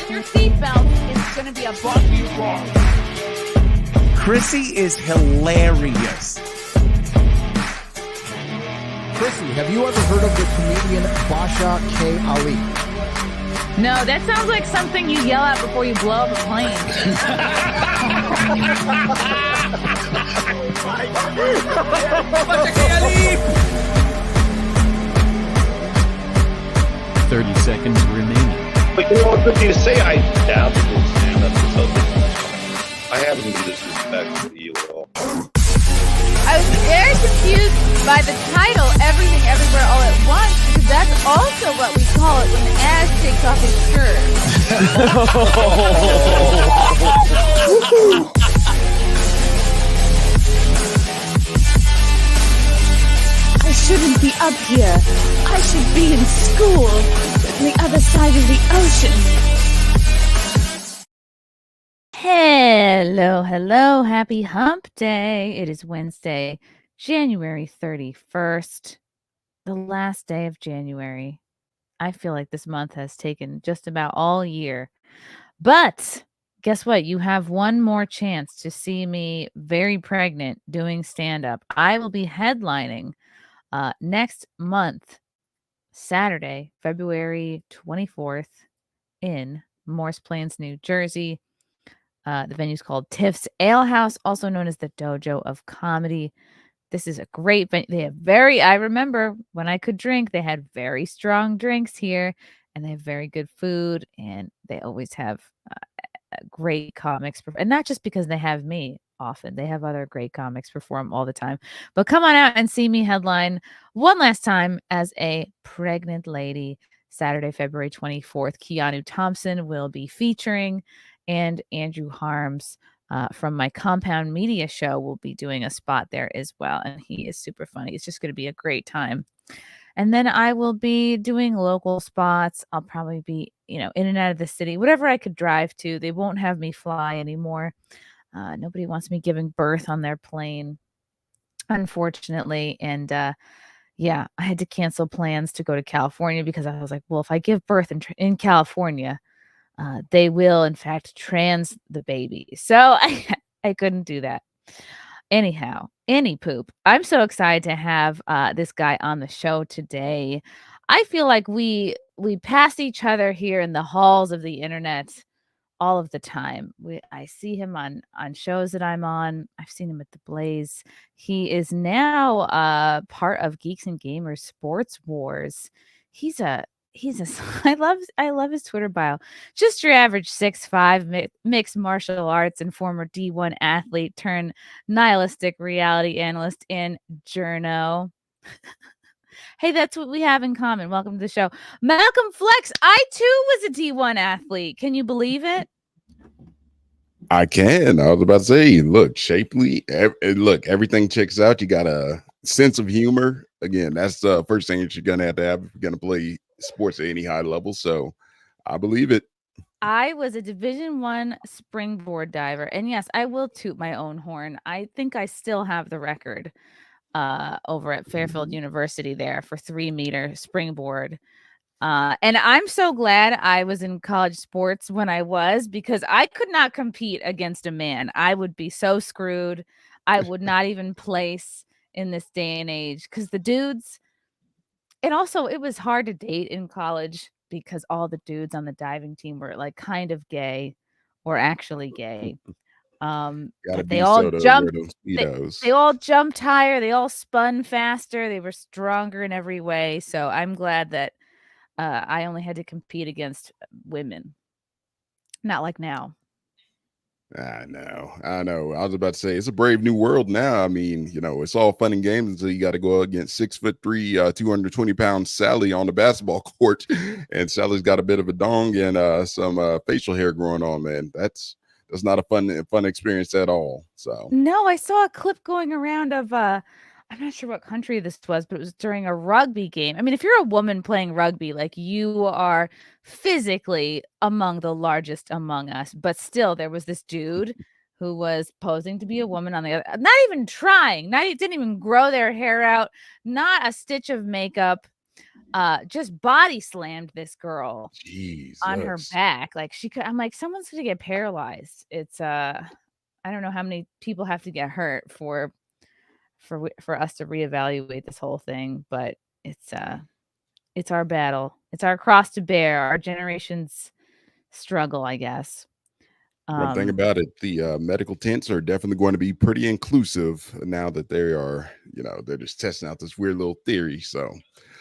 fasten your seatbelt. It's going to be a bumpy ride. Chrissie is hilarious. Chrissie, have you ever heard of the comedian Basha K. Ali? No, that sounds like something you yell out before you blow up a plane. 30 seconds remaining. But you know what good to say? I dabbled in stand-up or something. I haven't been disrespectful to you at all. I was very confused by the title, Everything Everywhere All at Once, because that's also what we call it when Ash takes off his shirt. I shouldn't be up here. I should be in school on the other side of the ocean. Hello. Happy hump day. It is Wednesday, January 31st, the last day of January. I feel like this month has taken just about all year. But guess what? You have one more chance to see me very pregnant doing stand-up. I will be headlining next month, Saturday, February 24th in Morris Plains, New Jersey. The venue's called Tiff's Ale House, also known as the Dojo of Comedy. This is a great venue. They have I remember when I could drink, they had very strong drinks here, and they have very good food, and they always have great comics. And not just because they have me often. They have other great comics perform all the time. But come on out and see me headline one last time as a pregnant lady. Saturday, February 24th, Keanu Thompson will be featuring, and Andrew Harms from my Compound Media show will be doing a spot there as well. And he is super funny. It's just going to be a great time. And then I will be doing local spots. I'll probably be, in and out of the city, whatever I could drive to. They won't have me fly anymore. Nobody wants me giving birth on their plane, unfortunately. And I had to cancel plans to go to California because I was like, well, if I give birth in California, they will, in fact, trans the baby. So I couldn't do that. Anyhow, any poop. I'm so excited to have this guy on the show today. I feel like we pass each other here in the halls of the internet all of the time. I see him on shows that I'm on. I've seen him at the Blaze. He is now part of Geeks and Gamers Sports Wars. I love his Twitter bio. Just your average 6'5" mixed martial arts and former D1 athlete turned nihilistic reality analyst in journo. Hey, that's what we have in common. Welcome to the show. Malcolm Flex, I too was a D1 athlete. Can you believe it? I can. I was about to say, look, shapely. Look, everything checks out. You got a sense of humor. Again, that's the first thing that you're going to have if you're going to play sports at any high level. So I believe it. I was a Division I springboard diver. And yes, I will toot my own horn. I think I still have the record over at Fairfield University there for 3-meter springboard. And I'm so glad I was in college sports when I was, because I could not compete against a man. I would be so screwed. I would not even place in this day and age because the dudes, and also it was hard to date in college because all the dudes on the diving team were like kind of gay or actually gay. They all jumped higher. They all spun faster. They were stronger in every way. So I'm glad that I only had to compete against women. Not like now. I know. I was about to say it's a brave new world now. I mean, it's all fun and games until you got to go against 6'3", 220-pound Sally on the basketball court, and Sally's got a bit of a dong and some facial hair growing on. Man, that's not a fun experience at all. So no, I saw a clip going around of I'm not sure what country this was, but it was during a rugby game. I mean, if you're a woman playing rugby, like, you are physically among the largest among us, but still there was this dude who was posing to be a woman on the other, not even trying, didn't even grow their hair out, not a stitch of makeup. just body slammed this girl on her Jesus. back. Like I'm like, someone's gonna get paralyzed. It's I don't know how many people have to get hurt for us to reevaluate this whole thing, but it's our battle. It's our cross to bear, our generation's struggle, I guess. One thing about it, the medical tents are definitely going to be pretty inclusive now that they are, they're just testing out this weird little theory. So,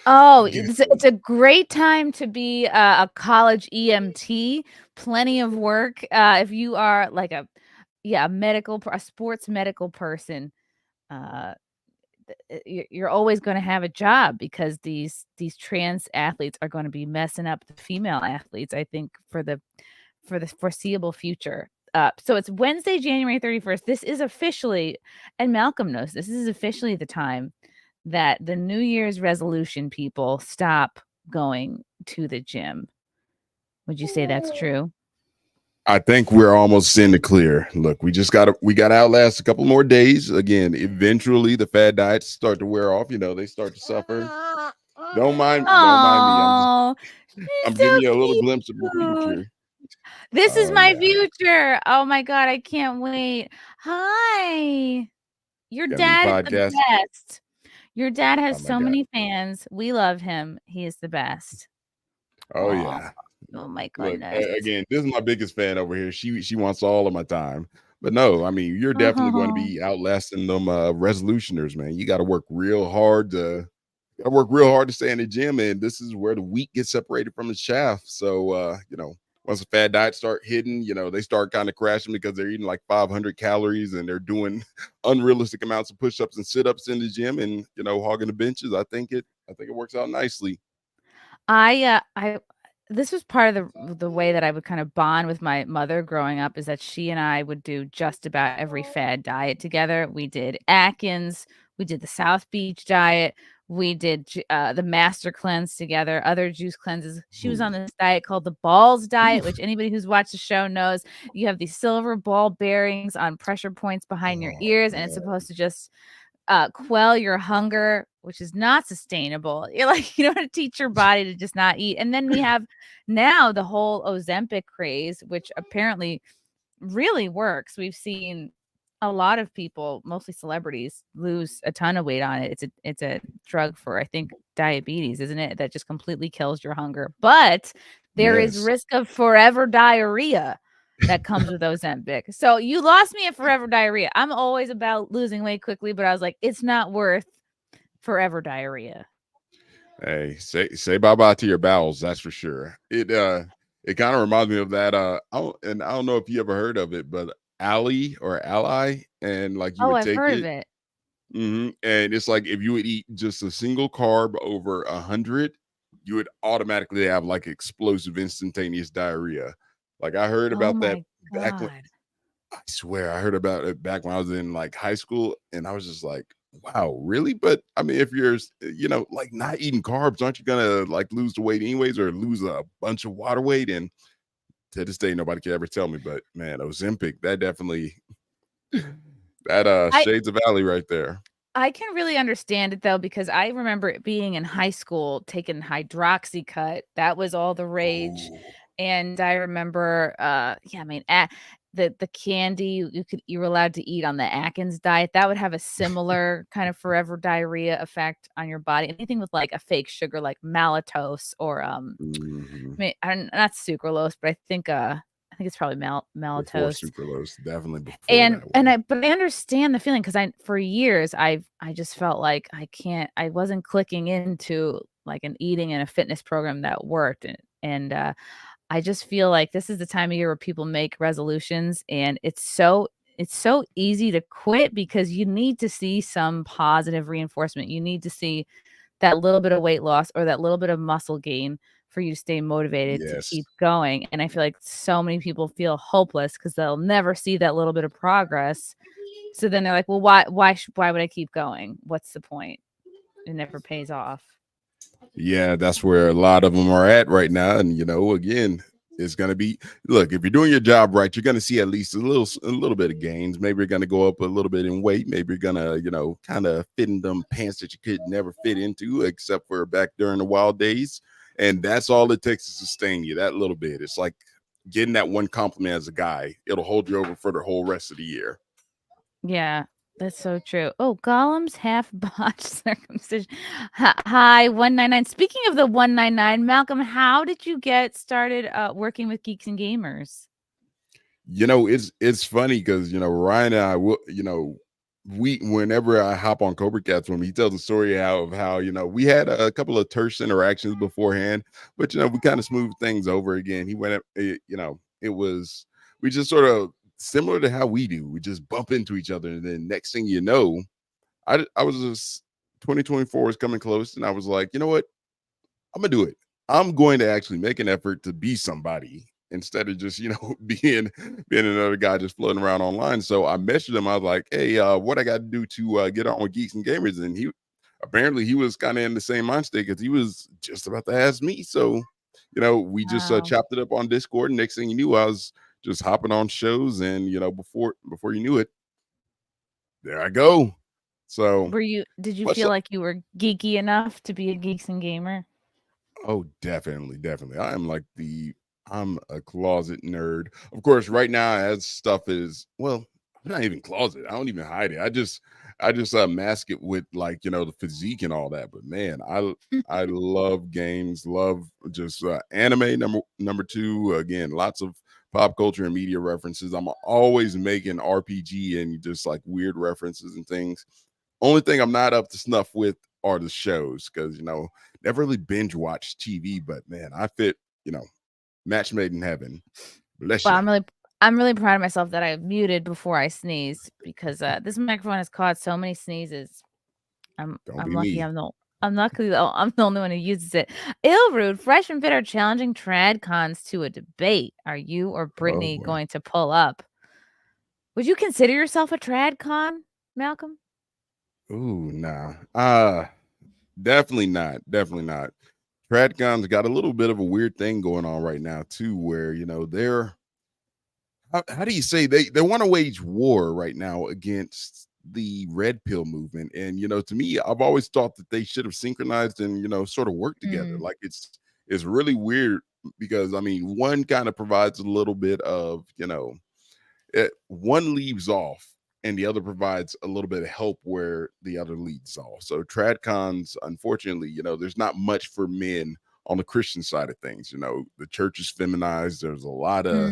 it's a great time to be a college EMT. Plenty of work if you are like a sports medical person. You're always going to have a job because these trans athletes are going to be messing up the female athletes, I think, for the foreseeable future. So it's Wednesday, January 31st. This is officially, and Malcolm knows this is officially the time that the New Year's resolution people stop going to the gym. Would you say that's true? I think we're almost in the clear. Look, we got to outlast a couple more days. Again, eventually the fad diets start to wear off. They start to suffer. Don't mind me. I'm giving you a little glimpse of the future. This is my future. Oh my God, I can't wait. Hi. Your dad is the best. Your dad has so many fans. We love him. He is the best. Oh, yeah. Oh my goodness. Look, again, this is my biggest fan over here. She wants all of my time. But no, I mean, you're definitely going to be outlasting them resolutioners, man. You got to work real hard to stay in the gym, and this is where the wheat gets separated from the chaff. So once the fad diets start hitting, they start kind of crashing because they're eating like 500 calories and they're doing unrealistic amounts of push-ups and sit-ups in the gym and hogging the benches. I think it works out nicely. This was part of the way that I would kind of bond with my mother growing up, is that she and I would do just about every fad diet together. We did Atkins, we did the South Beach diet, we did the Master Cleanse together, other juice cleanses. She was on this diet called the Balls diet, which anybody who's watched the show knows. You have these silver ball bearings on pressure points behind your ears, and it's supposed to just quell your hunger, which is not sustainable. You're like, you don't want to teach your body to just not eat. And then we have now the whole Ozempic craze, which apparently really works. We've seen a lot of people, mostly celebrities, lose a ton of weight on it. It's a drug for, I think, diabetes, isn't it? That just completely kills your hunger. But there is risk of forever diarrhea that comes with Ozempic. So you lost me at forever diarrhea. I'm always about losing weight quickly, but I was like, it's not worth forever diarrhea. Hey, say bye-bye to your bowels, that's for sure. It kind of reminds me of that. I don't know if you ever heard of it, but Ally, and like you would take I've heard of it. And it's like if you would eat just a single carb over 100, you would automatically have like explosive instantaneous diarrhea. Like I heard about that back when, I swear I heard about it back when I was in like high school, and I was just like, wow, really? But I mean, if you're like not eating carbs, aren't you gonna like lose the weight anyways, or lose a bunch of water weight? And to this day, nobody can ever tell me. But man, Ozempic, that definitely shades of Valley right there. I can really understand it though, because I remember it being in high school, taking Hydroxycut. That was all the rage. Ooh. And I remember, the candy you were allowed to eat on the Atkins diet, that would have a similar kind of forever diarrhea effect on your body. Anything with like a fake sugar, like maltose or not sucralose, but I think it's probably maltose. Before sucralose, definitely. Before but I understand the feeling, because for years I just felt like I wasn't clicking into like an eating and a fitness program that worked, and I just feel like this is the time of year where people make resolutions, and it's so easy to quit because you need to see some positive reinforcement. You need to see that little bit of weight loss or that little bit of muscle gain for you to stay motivated to keep going. And I feel like so many people feel hopeless because they'll never see that little bit of progress. So then they're like, well, why would I keep going? What's the point? It never pays off. Yeah, that's where a lot of them are at right now. And, again, It's going to be, look, if you're doing your job right, you're going to see at least a little bit of gains. Maybe you're going to go up a little bit in weight. Maybe you're going to, kind of fit in them pants that you could never fit into, except for back during the wild days. And that's all it takes to sustain you, that little bit. It's like getting that one compliment as a guy. It'll hold you over for the whole rest of the year. Yeah, that's so true. Oh, Gollum's half botched circumcision. Hi, 199. Speaking of the 199, Malcolm, how did you get started working with Geeks and Gamers? It's funny because Ryan and I will, whenever I hop on Cobra Cats with him, he tells the story of how we had a couple of terse interactions beforehand, but we kind of smoothed things over again. He went up, it was, we just sort of similar to how we do. We just bump into each other, and then next thing you know, I was just 2024 is coming close, and I was like, you know what, I'm gonna do it. I'm going to actually make an effort to be somebody instead of just being another guy just floating around online. So I messaged him. I was like, hey, what I got to do to get on with Geeks and Gamers? And he was kind of in the same mind state because he was just about to ask me. So we just chopped it up on Discord, and next thing you knew, I was just hopping on shows, and before you knew it, there I go. So did you feel like you were geeky enough to be a Geeks and Gamer? Oh, definitely. I'm a closet nerd. Of course, right now, as stuff is, well, I'm not even closet. I don't even hide it. I just mask it with the physique and all that. But man, I love games, love just anime. Number two, again, lots of pop culture and media references. I'm always making RPG and just weird references and things. Only thing I'm not up to snuff with are the shows, because never really binge watch TV. But man, I fit match made in heaven. Bless you. I'm really proud of myself that I muted before I sneezed, because this microphone has caught so many sneezes. I'm lucky. I'm lucky I'm the only one who uses it. Rude, fresh and fit are challenging trad cons to a debate. Are you or Brittany going to pull up? Would you consider yourself a trad con, Malcolm? Ooh, nah. Definitely not. Trad cons got a little bit of a weird thing going on right now too, where they're how do you say they want to wage war right now against the red pill movement. And to me, I've always thought that they should have synchronized and sort of worked together. Like it's really weird, because I mean, one kind of provides a little bit of one leaves off and the other provides a little bit of help where the other leads off. So tradcons, unfortunately, there's not much for men on the Christian side of things. The church is feminized. There's a lot of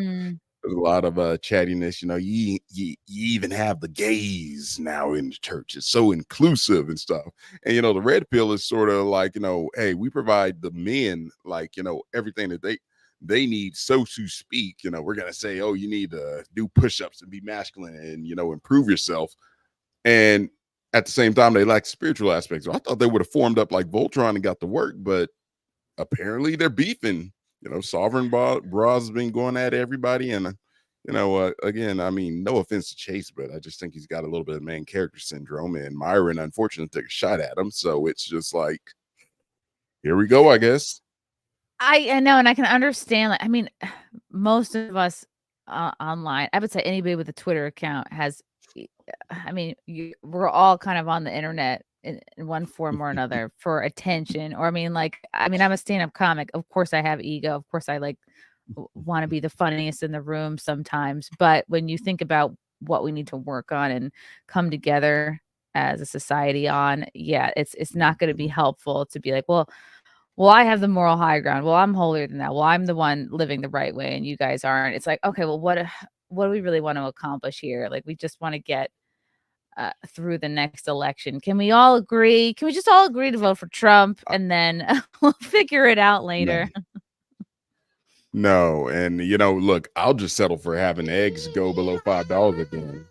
chattiness. You even have the gays now in the church. It's so inclusive and stuff. And the red pill is sort of like, hey, we provide the men everything that they need, so to speak. We're gonna say, oh, you need to do push-ups and be masculine and improve yourself. And at the same time, they lack spiritual aspects. So I thought they would have formed up like Voltron and got to work, but apparently they're beefing. Sovereign Bras has been going at everybody. And again, I mean, no offense to Chase, but I just think he's got a little bit of main character syndrome, and Myron unfortunately took a shot at him. So it's just like, here we go, I guess. I know, and I can understand. I mean, most of us online, I would say anybody with a Twitter account has. I mean, we're all kind of on the internet in one form or another for attention. Or I'm a stand-up comic. Of course, I have ego. Of course, I want to be the funniest in the room sometimes. But when you think about what we need to work on and come together as a society on, it's not going to be helpful to be like, well, I have the moral high ground. Well, I'm holier than that. Well, I'm the one living the right way and you guys aren't. It's like, okay, well, what do we really want to accomplish here? Like, we just want to get through the next election. Can we all agree? Can we just all agree to vote for Trump, and then we'll figure it out later? No. And, look, I'll just settle for having eggs go below $5 again.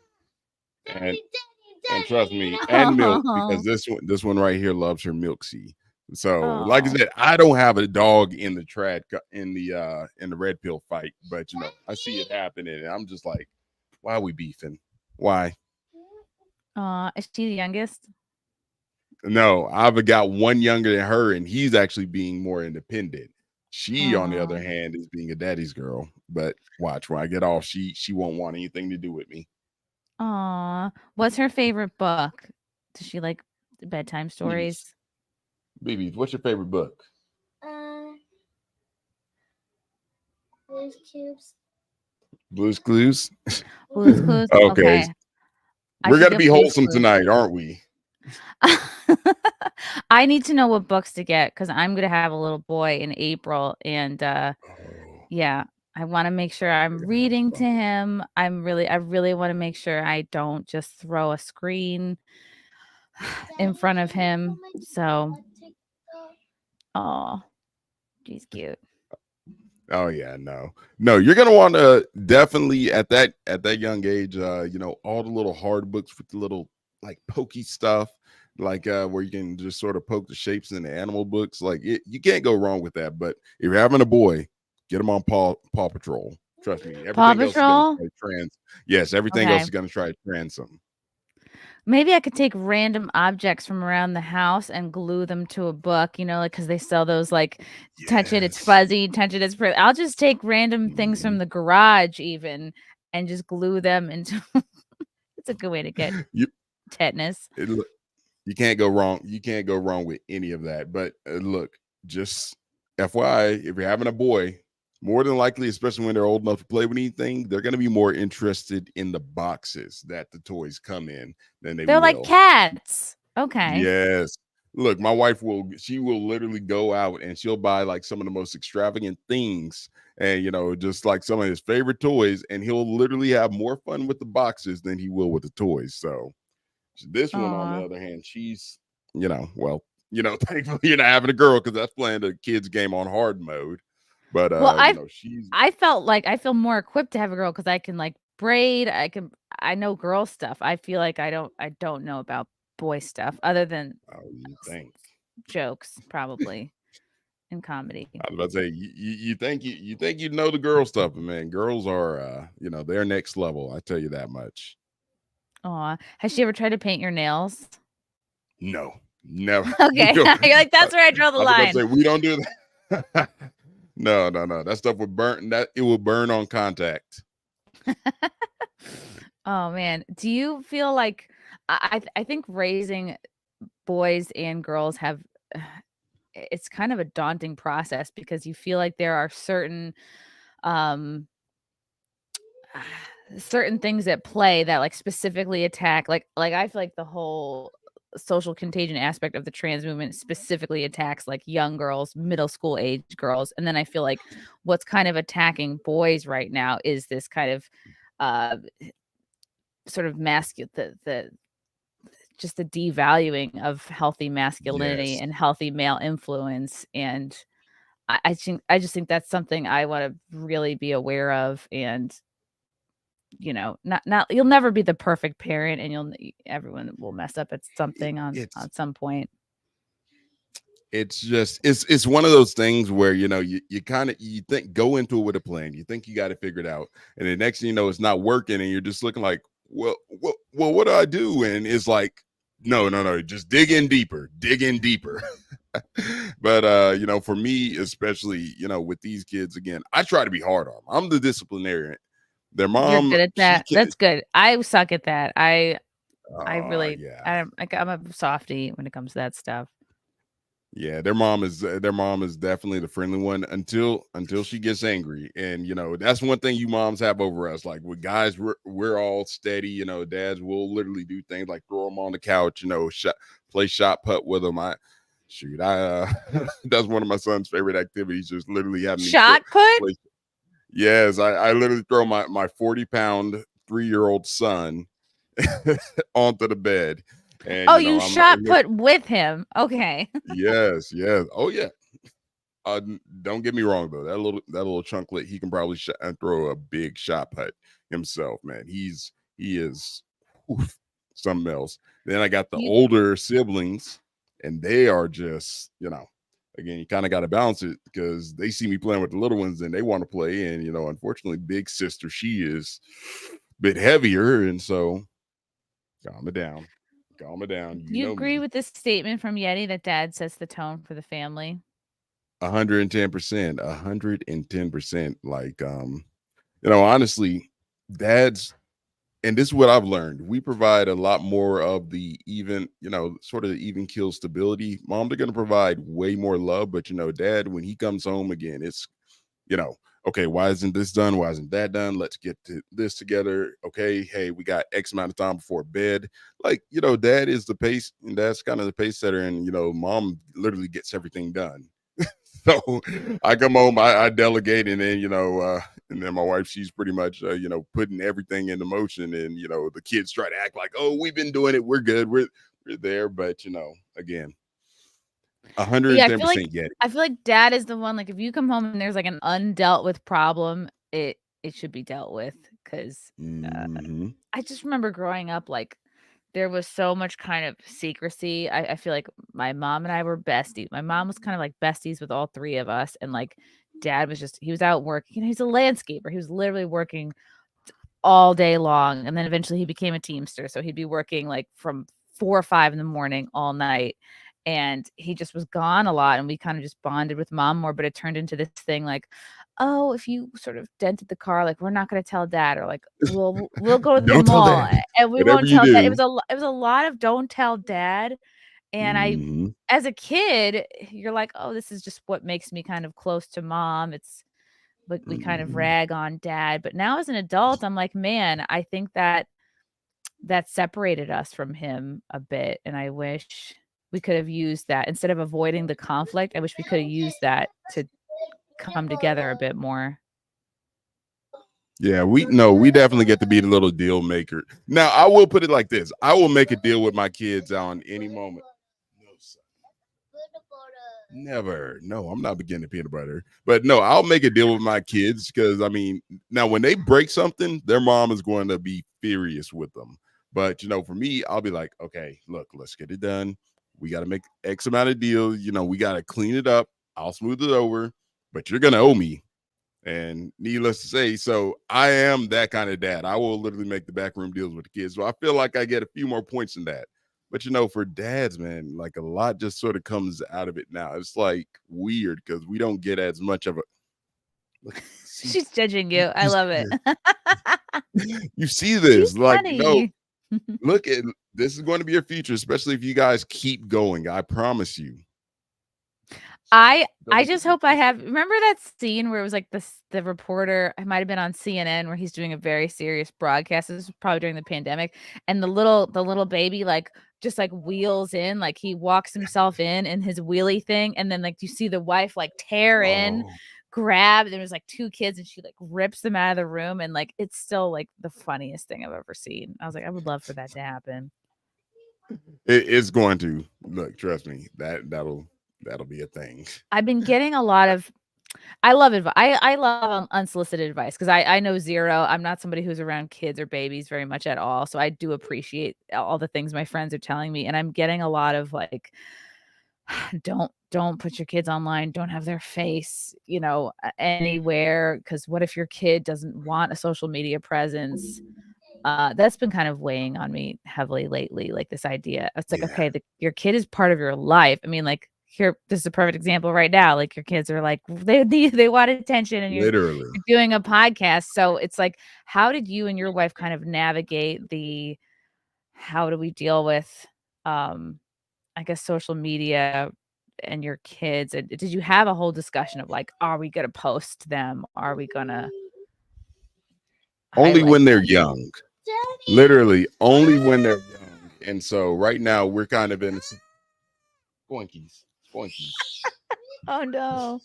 And trust me, and milk, because this one right here loves her milk tea. So, like I said, I don't have a dog in the in the red pill fight, but I see it happening, and I'm just like, why are we beefing? Why? Is she the youngest? No, I've got one younger than her, and he's actually being more independent. She, on the other hand, is being a daddy's girl. But watch, when I get off, she won't want anything to do with me. Aw. What's her favorite book? Does she like bedtime stories? BB, what's your favorite book? Blue's Clues. Blue's Clues? Blue's Clues? Okay. I We're should going to get be Blue's wholesome Clues. tonight, aren't we? I need to know what books to get because I'm going to have a little boy in April. And yeah, I want to make sure I'm reading to him. I really want to make sure I don't just throw a screen in front of him. So, oh, she's cute. Oh yeah, no, you're gonna want to definitely at that young age, all the little hard books with the little like pokey stuff, like where you can just sort of poke the shapes in the animal books. Like you can't go wrong with that. But if you're having a boy, get him on Paw Patrol. Trust me. Everything Paw else Patrol? is gonna try yes, everything Okay. else is gonna try to trans them. Maybe I could take random objects from around the house and glue them to a book, like because they sell those like touch it, it's fuzzy, touch it, it's pretty. I'll just take random things from the garage even and just glue them into it's a good way to get tetanus. You can't go wrong. You can't go wrong with any of that. But look, just FYI, if you're having a boy, more than likely, especially when they're old enough to play with anything, they're going to be more interested in the boxes that the toys come in than They're will. like cats. Okay. Yes. Look, my wife will literally go out and she'll buy like some of the most extravagant things and, just like some of his favorite toys. And he'll literally have more fun with the boxes than he will with the toys. So this one, on the other hand, she's, thankfully you're not having a girl because that's playing the kids game on hard mode. But I feel more equipped to have a girl because I can like braid. I know girl stuff. I feel like I don't know about boy stuff other than jokes probably in comedy. I was about to say you think you know the girl stuff, but man, girls are they're next level. I tell you that much. Aw, has she ever tried to paint your nails? No, never. Okay, you're like that's where I draw the line. Say, we don't do that. No. That stuff would burn. It will burn on contact. Oh man, do you feel like I think raising boys and girls it's kind of a daunting process because you feel like there are certain things at play that like specifically attack like I feel like the whole social contagion aspect of the trans movement specifically attacks like young girls, middle school age girls, and then I feel like what's kind of attacking boys right now is this kind of sort of just the devaluing of healthy masculinity and healthy male influence. And I just think that's something I want to really be aware of. And not you'll never be the perfect parent, and everyone will mess up at something on some point. It's just it's one of those things where you think go into it with a plan. You think you got it figured out, and the next thing you know, it's not working, and you're just looking like, well, what do I do? And it's like, no, just dig in deeper. But for me, especially, with these kids, again, I try to be hard on them. I'm the disciplinarian. Their mom, you're good at that. That's good. I suck at that. I'm a softie when it comes to that stuff. Yeah, their mom is definitely the friendly one until she gets angry. And that's one thing you moms have over us. Like with guys, we're all steady. Dads will literally do things like throw them on the couch, play shot put with them. That's one of my son's favorite activities, just literally having shot put. Yes, I literally throw my 40-pound 3-year-old son onto the bed. And, you shot put with him. Okay. Yes. Oh yeah. Don't get me wrong though. That little chunklet, he can probably throw a big shot put himself, man. He is something else. Then I got the older siblings, and they are just, again, you kind of got to balance it because they see me playing with the little ones and they want to play. And, unfortunately, big sister, she is a bit heavier. And so calm it down. You agree with this statement from Yeti that dad sets the tone for the family? 110%, 110%. Like, honestly, dads, and this is what I've learned. We provide a lot more of the even, sort of even kill stability. Mom, they're going to provide way more love, but dad, when he comes home again, it's, okay, why isn't this done? Why isn't that done? Let's get to this together. Okay, hey, we got X amount of time before bed. Like, dad is the pace, and that's kind of the pace setter, and mom literally gets everything done. So I come home, I delegate, and then and then my wife, she's pretty much putting everything into motion, and the kids try to act like, oh, we've been doing it, we're good, we're there, but again, 110% get it. I feel like dad is the one, like, if you come home and there's like an undealt with problem, it should be dealt with, because I just remember growing up, like, there was so much kind of secrecy. I feel like my mom and I were besties. My mom was kind of like besties with all three of us, and like dad was he was out working. He's a landscaper. He was literally working all day long, and then eventually he became a Teamster. So he'd be working like from 4 or 5 in the morning all night, and he just was gone a lot. And we kind of just bonded with mom more. But it turned into this thing like, oh, if you sort of dented the car, like, we're not going to tell dad, or like we'll go to the Don't tell mall dad. and we Whatever won't you tell dad. It do. was a lot of don't tell dad. And I, as a kid, you're like, oh, this is just what makes me kind of close to mom. It's like we kind of rag on dad. But now as an adult, I'm like, man, I think that separated us from him a bit. And I wish we could have used that instead of avoiding the conflict. I wish we could have used that to come together a bit more. Yeah, we definitely get to be the little deal maker. Now, I will put it like this. I will make a deal with my kids on any moment. No, son. Never. No, I'm not beginning peanut butter. But no, I'll make a deal with my kids because, now when they break something, their mom is going to be furious with them. But, for me, I'll be like, okay, look, let's get it done. We got to make X amount of deals. We got to clean it up. I'll smooth it over, but you're going to owe me. And needless to say, so I am that kind of dad. I will literally make the backroom deals with the kids. So I feel like I get a few more points in that. But for dads, man, like a lot just sort of comes out of it now. It's like weird because we don't get as much of a. She's judging you. I love it. You see this, She's like, funny. look at this is going to be your future, especially if you guys keep going. I promise you. I just hope I have. Remember that scene where it was like the reporter, it might have been on CNN, where he's doing a very serious broadcast. This was probably during the pandemic, and the little baby like just like wheels in, like he walks himself in his wheelie thing, and then like you see the wife like tear in, grab. There was like 2 kids, and she like rips them out of the room, and like it's still like the funniest thing I've ever seen. I was like, I would love for that to happen. It's going to look. Trust me, that'll be a thing. I've been getting a lot of. I love advice. I love unsolicited advice because I know zero. I'm not somebody who's around kids or babies very much at all. So I do appreciate all the things my friends are telling me, and I'm getting a lot of like, don't put your kids online. Don't have their face, anywhere. Because what if your kid doesn't want a social media presence? That's been kind of weighing on me heavily lately. Like this idea, it's like, okay, your kid is part of your life. I mean, like. Here, this is a perfect example right now. Like your kids are like, they want attention, and you're doing a podcast. So it's like, how did you and your wife kind of navigate how do we deal with, I guess, social media and your kids? And did you have a whole discussion of like, are we going to post them? Are we going to? Only when they're young, literally only when they're young. And so right now we're kind of in Boinkies. Oh no.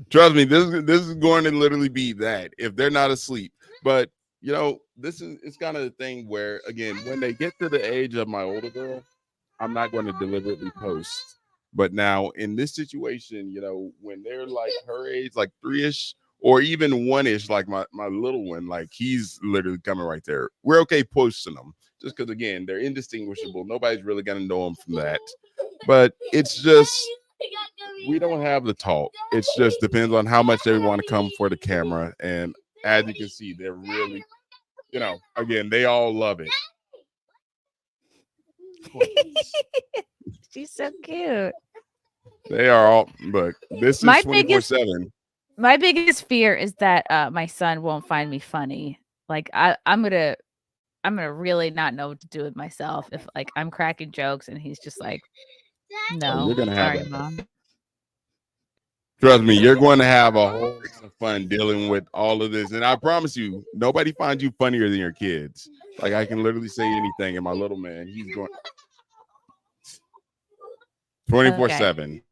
Trust me, this is going to literally be that if they're not asleep. But it's kind of the thing where, again, when they get to the age of my older girl, I'm not going to deliberately post. But now in this situation, when they're like her age, like 3-ish or even 1-ish, like my little one, like he's literally coming right there. We're okay posting them just because, again, they're indistinguishable. Nobody's really going to know them from that. But it's just, we don't have the talk. It just depends on how much they want to come for the camera. And as you can see, they're really, again, they all love it. She's so cute. They are all, but this is My 24/7. My biggest fear is that my son won't find me funny. Like I'm gonna really not know what to do with myself if like I'm cracking jokes and he's just like, no, You're gonna have sorry, a mom. trust me, you're going to have a whole lot of fun dealing with all of this. And I promise you, nobody finds you funnier than your kids. Like I can literally say anything, and my little man, he's going 24/7.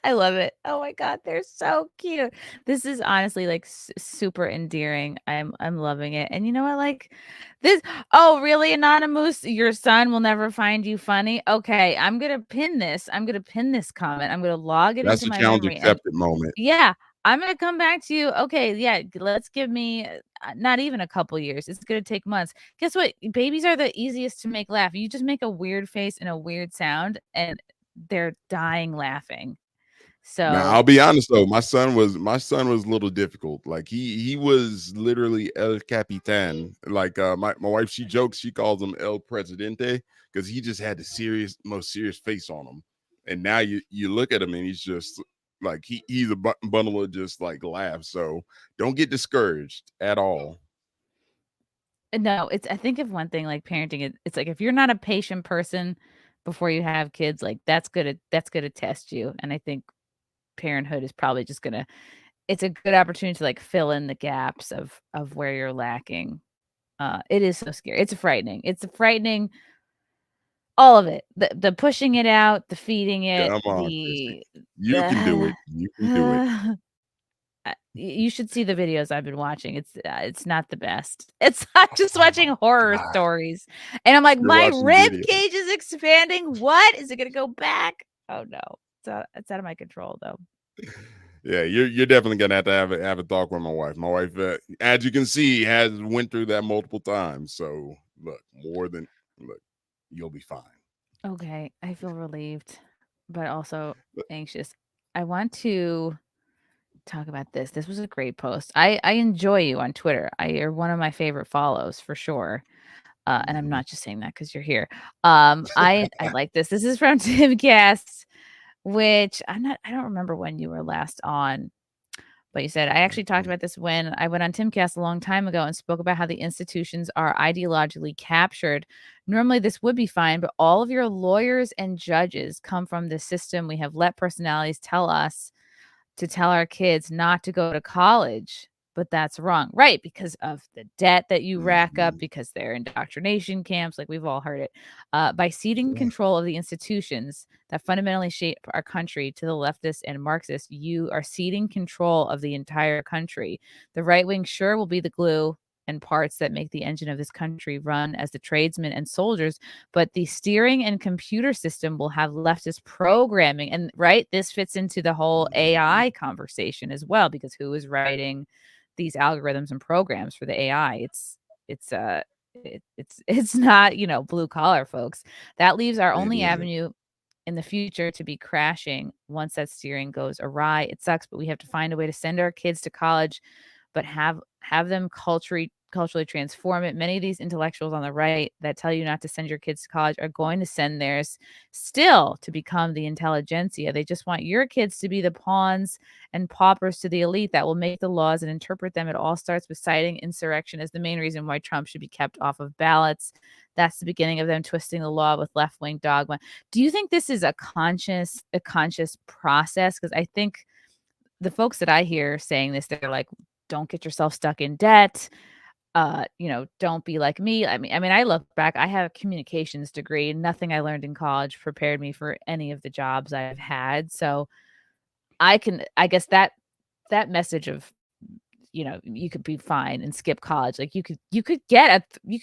I love it. Oh my god, they're so cute. This is honestly like super endearing. I'm loving it. And you know what? Like this. Oh, really, Anonymous? Your son will never find you funny. Okay, I'm gonna pin this. I'm gonna pin this comment. I'm gonna log it That's into a my challenge memory. accepted moment. Yeah, I'm gonna come back to you. Okay, yeah, let's give me not even a couple years. It's gonna take months. Guess what? Babies are the easiest to make laugh. You just make a weird face and a weird sound, and they're dying laughing. Now So I'll be honest though, my son was a little difficult. Like he was literally El Capitan. Like my wife, she jokes, she calls him El Presidente because he just had the most serious face on him. And now you look at him and he's just like he's a bundle of just like laughs. So don't get discouraged at all. no, I think of one thing like parenting. It's like if you're not a patient person before you have kids, like that's gonna test you. And I think parenthood is probably just gonna. It's a good opportunity to like fill in the gaps of where you're lacking. It is so scary. It's frightening. It's frightening. All of it. The pushing it out, the feeding it, Come on, the Chrissy. You can do it. You can do it. You should see the videos I've been watching. It's not the best. It's not just watching horror God. stories. And I'm like, You're my watching rib videos. cage is expanding. What? Is it gonna go back? Oh no. It's out of my control though. Yeah, you're definitely gonna have a talk with my wife. My wife, as you can see, has went through that multiple times. So look, you'll be fine. Okay. I feel relieved, but also anxious. I want to talk about this. This was a great post. I enjoy you on Twitter. You're one of my favorite follows for sure. And I'm not just saying that because you're here. I like this. This is from Tim Guest, which I don't remember when you were last on, but you said I actually talked about this when I went on Timcast a long time ago and spoke about how the institutions are ideologically captured. Normally this would be fine, but all of your lawyers and judges come from the system. We have let personalities tell us to tell our kids not to go to college, but that's wrong, right? Because of the debt that you rack up, because they're indoctrination camps, like we've all heard it. By ceding control of the institutions that fundamentally shape our country to the leftists and Marxists, you are ceding control of the entire country. The right wing sure will be the glue and parts that make the engine of this country run as the tradesmen and soldiers, but the steering and computer system will have leftist programming. And right, this fits into the whole AI conversation as well, because who is writing these algorithms and programs for the AI? It's not, blue collar folks. That leaves our only avenue in the future to be crashing once that steering goes awry. It sucks, but we have to find a way to send our kids to college, but have them culturally transform it. Many of these intellectuals on the right that tell you not to send your kids to college are going to send theirs still to become the intelligentsia. They just want your kids to be the pawns and paupers to the elite that will make the laws and interpret them. It all starts with citing insurrection as the main reason why Trump should be kept off of ballots. That's the beginning of them twisting the law with left-wing dogma. Do you think this is a conscious process? Because I think the folks that I hear saying this, they're like, don't get yourself stuck in debt. Don't be like me. I mean, I look back, I have a communications degree. Nothing I learned in college prepared me for any of the jobs I've had. So I guess that message of, you could be fine and skip college. Like you could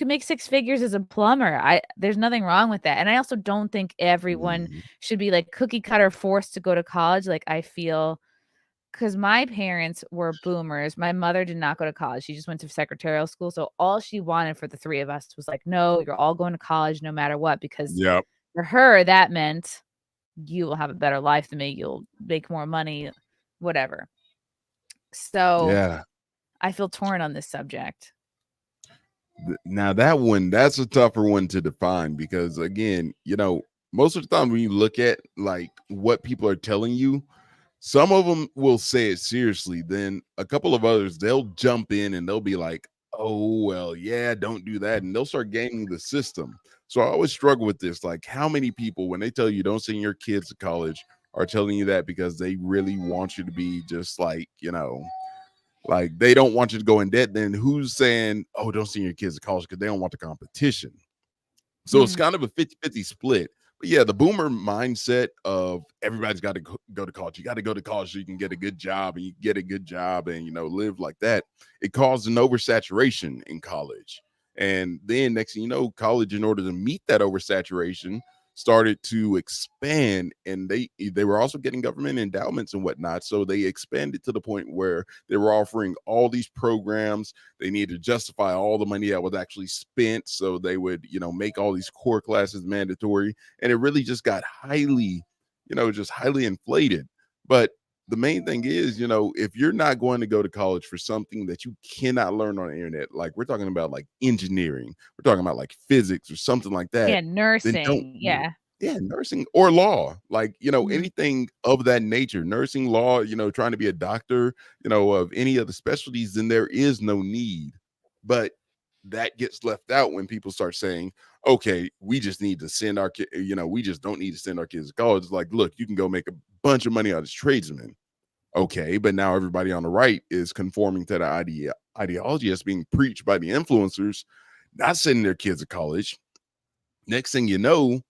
make six figures as a plumber. There's nothing wrong with that. And I also don't think everyone should be like cookie cutter forced to go to college. Like I feel, because my parents were boomers. My mother did not go to college. She just went to secretarial school. So all she wanted for the three of us was like, no, you're all going to college no matter what. Because for her, that meant you will have a better life than me. You'll make more money, whatever. So I feel torn on this subject. Now that's a tougher one to define because again, most of the time when you look at like what people are telling you, some of them will say it seriously. Then a couple of others, they'll jump in and they'll be like, oh, well, yeah, don't do that. And they'll start gaming the system. So I always struggle with this. Like, how many people, when they tell you don't send your kids to college, are telling you that because they really want you to be just like, like they don't want you to go in debt. Then who's saying, oh, don't send your kids to college because they don't want the competition? So it's kind of a 50-50 split. But yeah, the boomer mindset of everybody's got to go to college. You got to go to college so you can get a good job, and you get a good job and, live like that. It caused an oversaturation in college. And then next thing you know, college, in order to meet that oversaturation, started to expand, and they were also getting government endowments and whatnot. So they expanded to the point where they were offering all these programs. They needed to justify all the money that was actually spent. So they would, make all these core classes mandatory. And it really just got highly inflated. But the main thing is, if you're not going to go to college for something that you cannot learn on the internet, like we're talking about like engineering, we're talking about like physics or something like that. Yeah, nursing. Yeah, nursing or law, like, anything of that nature, nursing, law, trying to be a doctor, of any of the specialties, then there is no need. But that gets left out when people start saying, okay, we just need to send our kids, we just don't need to send our kids to college. It's like, look, you can go make a bunch of money out as tradesmen. Okay, but now everybody on the right is conforming to the ideology that's being preached by the influencers, not sending their kids to college. Next thing you know,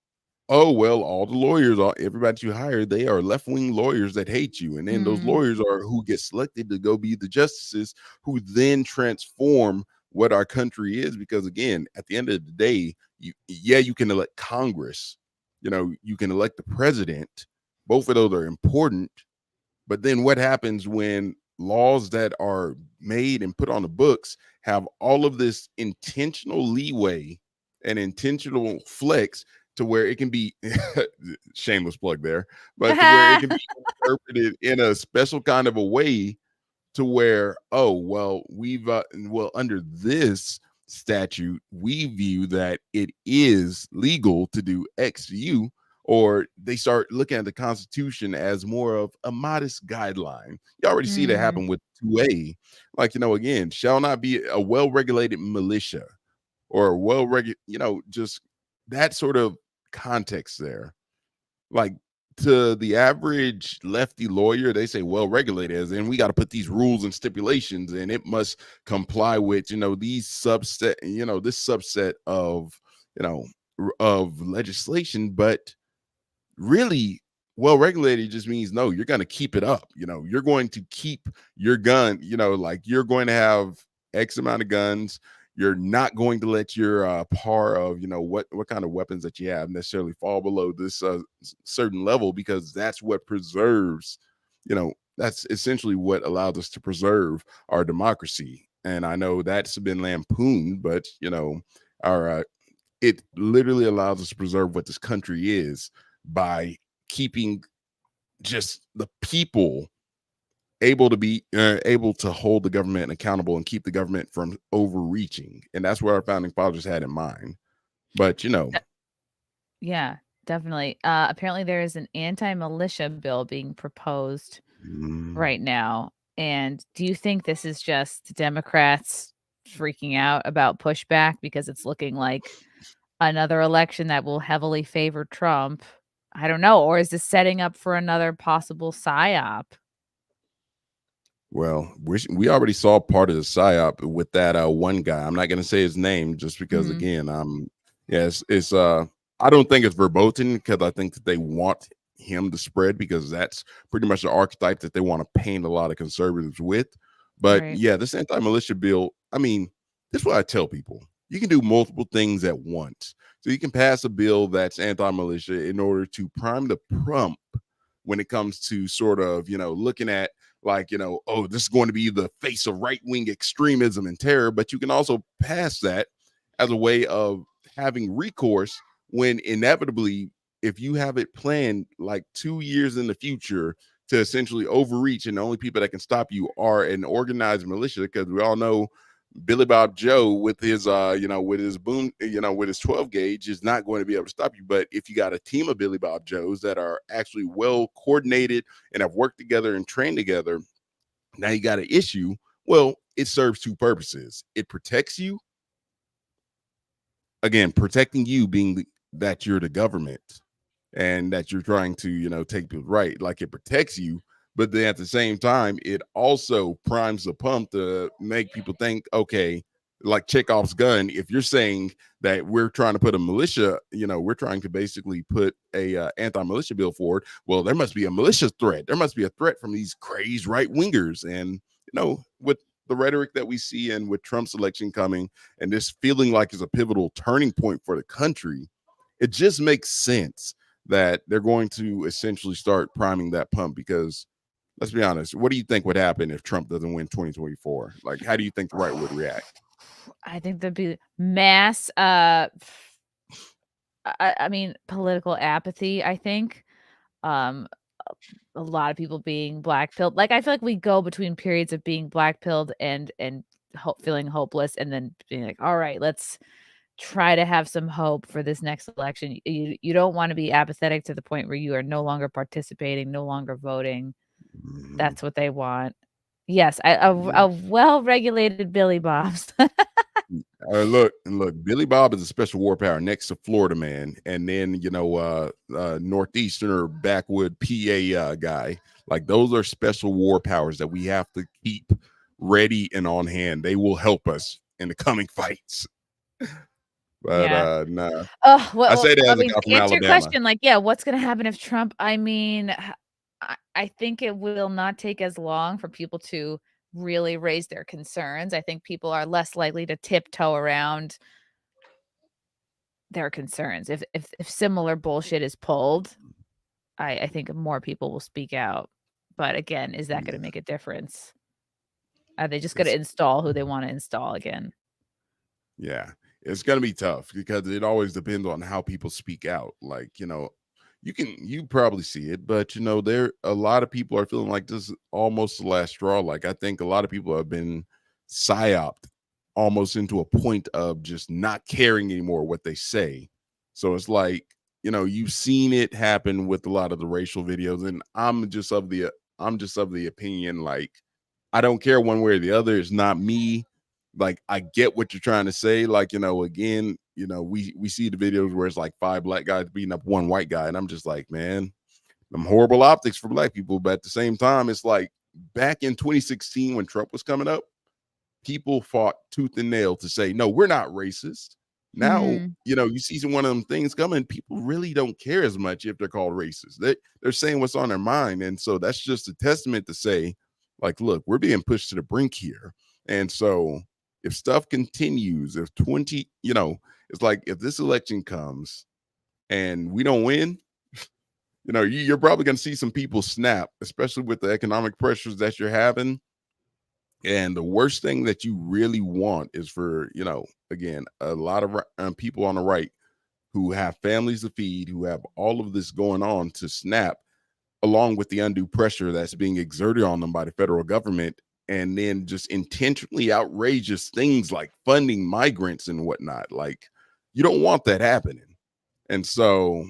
oh, well, all the lawyers, everybody you hire, they are left-wing lawyers that hate you. And then those lawyers are who get selected to go be the justices who then transform what our country is. Because again, at the end of the day, you can elect Congress, you can elect the president. Both of those are important. But then what happens when laws that are made and put on the books have all of this intentional leeway and intentional flex to where it can be shameless plug there, but to where it can be interpreted in a special kind of a way to where, oh, well, under this statute, we view that it is legal to do X to you, or they start looking at the Constitution as more of a modest guideline. You already see that happen with 2A, like, again, shall not be a well-regulated militia or a well-regulated, just that sort of context there. Like, to the average lefty lawyer, they say well-regulated as in we got to put these rules and stipulations, and it must comply with, these subset, this subset of, of legislation. But really, well-regulated just means, no, you're going to keep it up. You're going to keep your gun, like you're going to have X amount of guns. You're not going to let your par of, what kind of weapons that you have necessarily fall below this certain level, because that's what preserves, that's essentially what allows us to preserve our democracy. And I know that's been lampooned, but, it literally allows us to preserve what this country is by keeping just the people able to hold the government accountable and keep the government from overreaching. And that's what our founding fathers had in mind. But yeah, definitely. Apparently there is an anti-militia bill being proposed right now. And do you think this is just Democrats freaking out about pushback because it's looking like another election that will heavily favor Trump? I don't know. Or is this setting up for another possible psyop? Well, we already saw part of the psyop with that one guy. I'm not going to say his name just because, again, it's I don't think it's verboten, because I think that they want him to spread, because that's pretty much the archetype that they want to paint a lot of conservatives with. But yeah, this anti-militia bill, I mean, this is what I tell people. You can do multiple things at once. So you can pass a bill that's anti-militia in order to prime the pump when it comes to sort of, looking at like, oh, this is going to be the face of right-wing extremism and terror. But you can also pass that as a way of having recourse when inevitably, if you have it planned like 2 years in the future to essentially overreach, and the only people that can stop you are an organized militia, because we all know Billy Bob Joe with his with his boom, with his 12 gauge is not going to be able to stop you. But if you got a team of Billy Bob Joes that are actually well coordinated and have worked together and trained together, now you got an issue. Well, it serves two purposes. It protects you. Again, protecting you being that you're the government and that you're trying to, take people right. Like, it protects you, but then at the same time, it also primes the pump to make people think, okay, like Chekhov's gun. If you're saying that we're trying to put a militia, we're trying to basically put a anti-militia bill forward. Well, there must be a militia threat. There must be a threat from these crazed right wingers. And, with the rhetoric that we see and with Trump's election coming and this feeling like it's a pivotal turning point for the country, it just makes sense that they're going to essentially start priming that pump. Because let's be honest, what do you think would happen if Trump doesn't win 2024? Like, how do you think the right would react? I think there'd be mass political apathy. I think a lot of people being black-pilled. Like, I feel like we go between periods of being black-pilled and feeling hopeless, and then being like, all right, let's try to have some hope for this next election. You don't want to be apathetic to the point where you are no longer participating, no longer voting. That's what they want. Yes, a well-regulated Billy Bob's. Look, Billy Bob is a special war power next to Florida man, and then northeasterner backwood PA guy. Like, those are special war powers that we have to keep ready and on hand. They will help us in the coming fights. But nah. Oh, well, I say that as a guy from to answer your Alabama. question, like, what's going to happen if Trump? I mean, I think it will not take as long for people to really raise their concerns. I think people are less likely to tiptoe around their concerns. If similar bullshit is pulled, I think more people will speak out. But again, is that going to make a difference? Are they just going to install who they want to install again? Yeah, it's going to be tough because it always depends on how people speak out. Like, you probably see it, but there a lot of people are feeling like this is almost the last straw. Like, I think a lot of people have been psyoped almost into a point of just not caring anymore what they say. So it's like, you've seen it happen with a lot of the racial videos, and I'm just of the opinion, like, I don't care one way or the other. It's not me. Like, I get what you're trying to say. Like, again, we see the videos where it's like 5 black guys beating up 1 white guy. And I'm just like, man, them horrible optics for black people. But at the same time, it's like back in 2016 when Trump was coming up, people fought tooth and nail to say, no, we're not racist. Now, you see one of them things coming, people really don't care as much if they're called racist. They're saying what's on their mind. And so that's just a testament to say, like, look, we're being pushed to the brink here. And so if stuff continues, if it's like if this election comes and we don't win, you're probably going to see some people snap, especially with the economic pressures that you're having. And the worst thing that you really want is for, again, a lot of people on the right who have families to feed, who have all of this going on to snap, along with the undue pressure that's being exerted on them by the federal government. And then just intentionally outrageous things like funding migrants and whatnot. Like, you don't want that happening. And so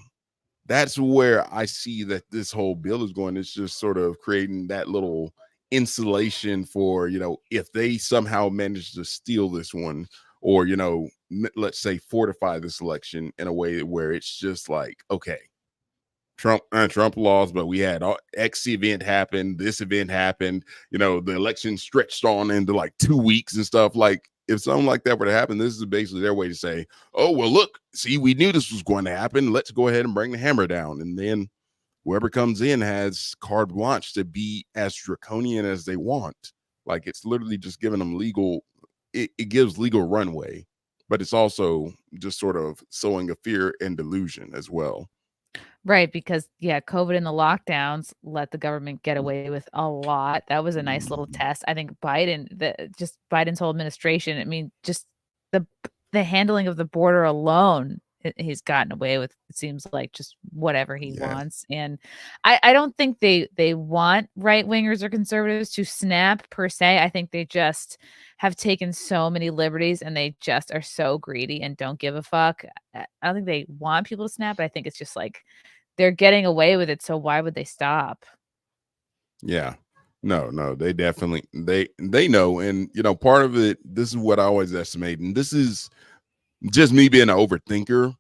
that's where I see that this whole bill is going. It's just sort of creating that little insulation for, if they somehow manage to steal this one or, let's say fortify this election in a way where it's just like, okay, Trump laws, but we had X event happen, this event happened, the election stretched on into like 2 weeks and stuff. Like, if something like that were to happen, this is basically their way to say, oh, well, look, see, we knew this was going to happen. Let's go ahead and bring the hammer down. And then whoever comes in has carte blanche to be as draconian as they want. Like, it's literally just giving them it gives legal runway, but it's also just sort of sowing a fear and delusion as well. Right, because COVID and the lockdowns let the government get away with a lot. That was a nice little test. I think Biden's whole administration, I mean, just the handling of the border alone he's gotten away with, it seems like, just whatever he wants. And I don't think they want right wingers or conservatives to snap per se. I think they just have taken so many liberties and they just are so greedy and don't give a fuck. I don't think they want people to snap, but I think it's just like they're getting away with it. So why would they stop? Yeah. No, they definitely they know. And part of it, this is what I always estimate, and this is just me being an overthinker.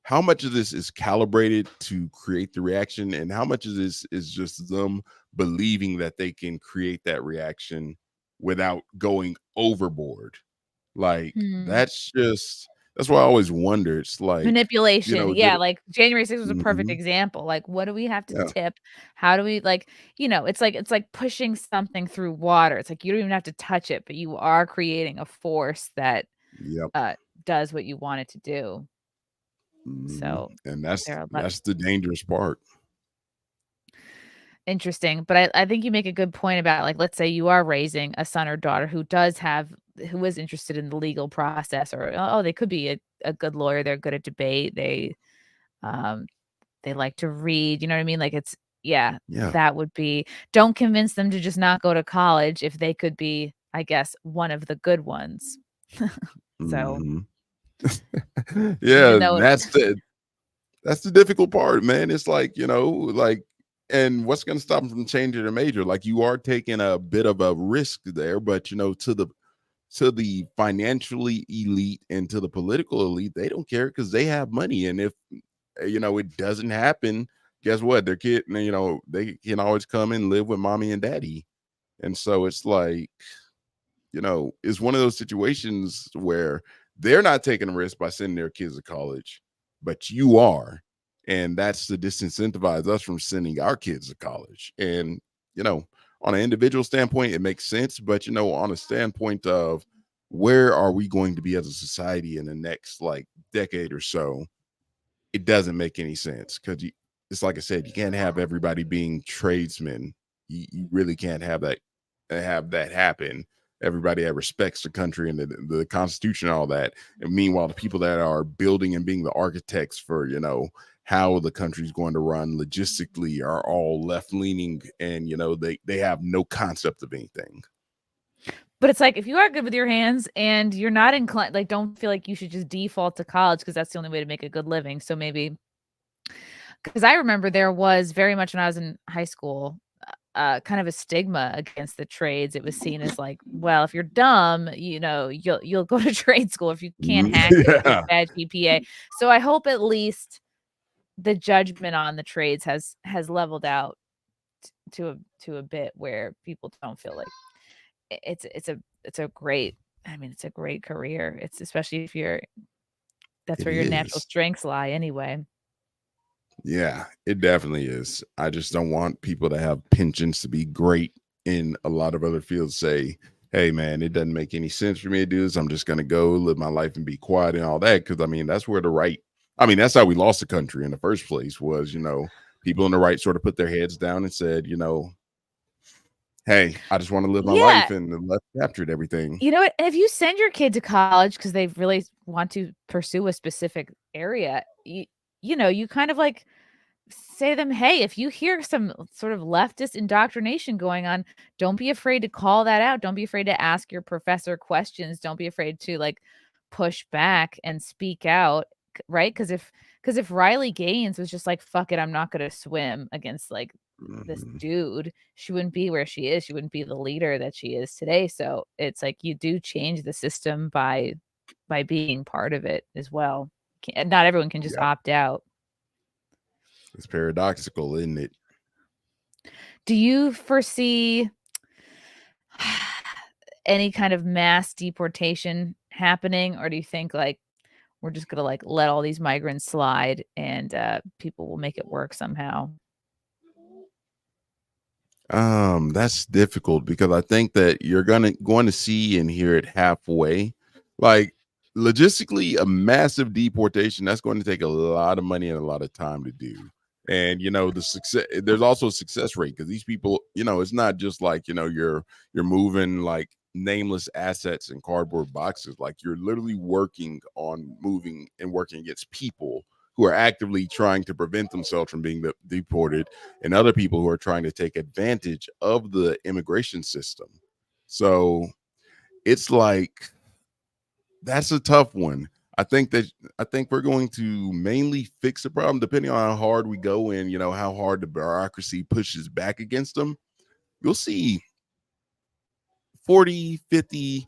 How much of this is calibrated to create the reaction, and how much of this is just them believing that they can create that reaction without going overboard? Like that's why I always wonder. It's like manipulation. Like January 6th was a perfect example. Like, what do we have to tip? How do we it's like pushing something through water. It's like you don't even have to touch it, but you are creating a force that does what you want it to do. So, and that's the dangerous part. Interesting. But I think you make a good point about, like, let's say you are raising a son or daughter who is interested in the legal process, or they could be a good lawyer. They're good at debate. They like to read, you know what I mean? Like that would be, don't convince them to just not go to college if they could be, I guess, one of the good ones. So that's the difficult part, man. It's like, and what's going to stop them from changing their major? Like, you are taking a bit of a risk there, but to the financially elite and to the political elite, they don't care because they have money. And if it doesn't happen, guess what? Their kid, they can always come and live with mommy and daddy. And so it's like, it's one of those situations where they're not taking a risk by sending their kids to college, but you are. And that's to disincentivize us from sending our kids to college. And, on an individual standpoint, it makes sense. But, on a standpoint of where are we going to be as a society in the next decade or so, it doesn't make any sense, because it's like I said, you can't have everybody being tradesmen. You really can't have that happen. Everybody that respects the country and the Constitution and all that. And meanwhile, the people that are building and being the architects for, how the country's going to run logistically are all left-leaning, and, they have no concept of anything. But it's like, if you are good with your hands and you're not inclined, don't feel like you should just default to college because that's the only way to make a good living. So maybe, because I remember there was very much when I was in high school, kind of a stigma against the trades. It was seen as like, well, if you're dumb, you'll go to trade school if you can't hack it with a bad GPA. So I hope at least the judgment on the trades has leveled out to a bit where people don't feel like it's a great career. It's especially if that's where your natural strengths lie anyway. Yeah, it definitely is. I just don't want people to have penchants to be great in a lot of other fields. Say, hey, man, it doesn't make any sense for me to do this. I'm just going to go live my life and be quiet and all that. Because, that's where that's how we lost the country in the first place was, people on the right sort of put their heads down and said, hey, I just want to live my life, and the left captured everything. You know what? If you send your kid to college because they really want to pursue a specific area, you kind of like say to them, hey, if you hear some sort of leftist indoctrination going on, don't be afraid to call that out. Don't be afraid to ask your professor questions. Don't be afraid to push back and speak out, right? Because if Riley Gaines was just like, fuck it, I'm not going to swim against this dude, she wouldn't be where she is. She wouldn't be the leader that she is today. So it's like, you do change the system by being part of it as well. Not everyone can just opt out. It's paradoxical, isn't it? Do you foresee any kind of mass deportation happening, or do you think we're just gonna let all these migrants slide and people will make it work somehow? That's difficult, because I think that you're going to see and hear it halfway. Like, logistically, a massive deportation, that's going to take a lot of money and a lot of time to do. And the success, there's also a success rate, because these people, it's not just like you're moving nameless assets in cardboard boxes. Like, you're literally working on moving and working against people who are actively trying to prevent themselves from being deported, and other people who are trying to take advantage of the immigration system. So it's like, that's a tough one. I think we're going to mainly fix the problem depending on how hard we go in, how hard the bureaucracy pushes back against them. You'll see 40%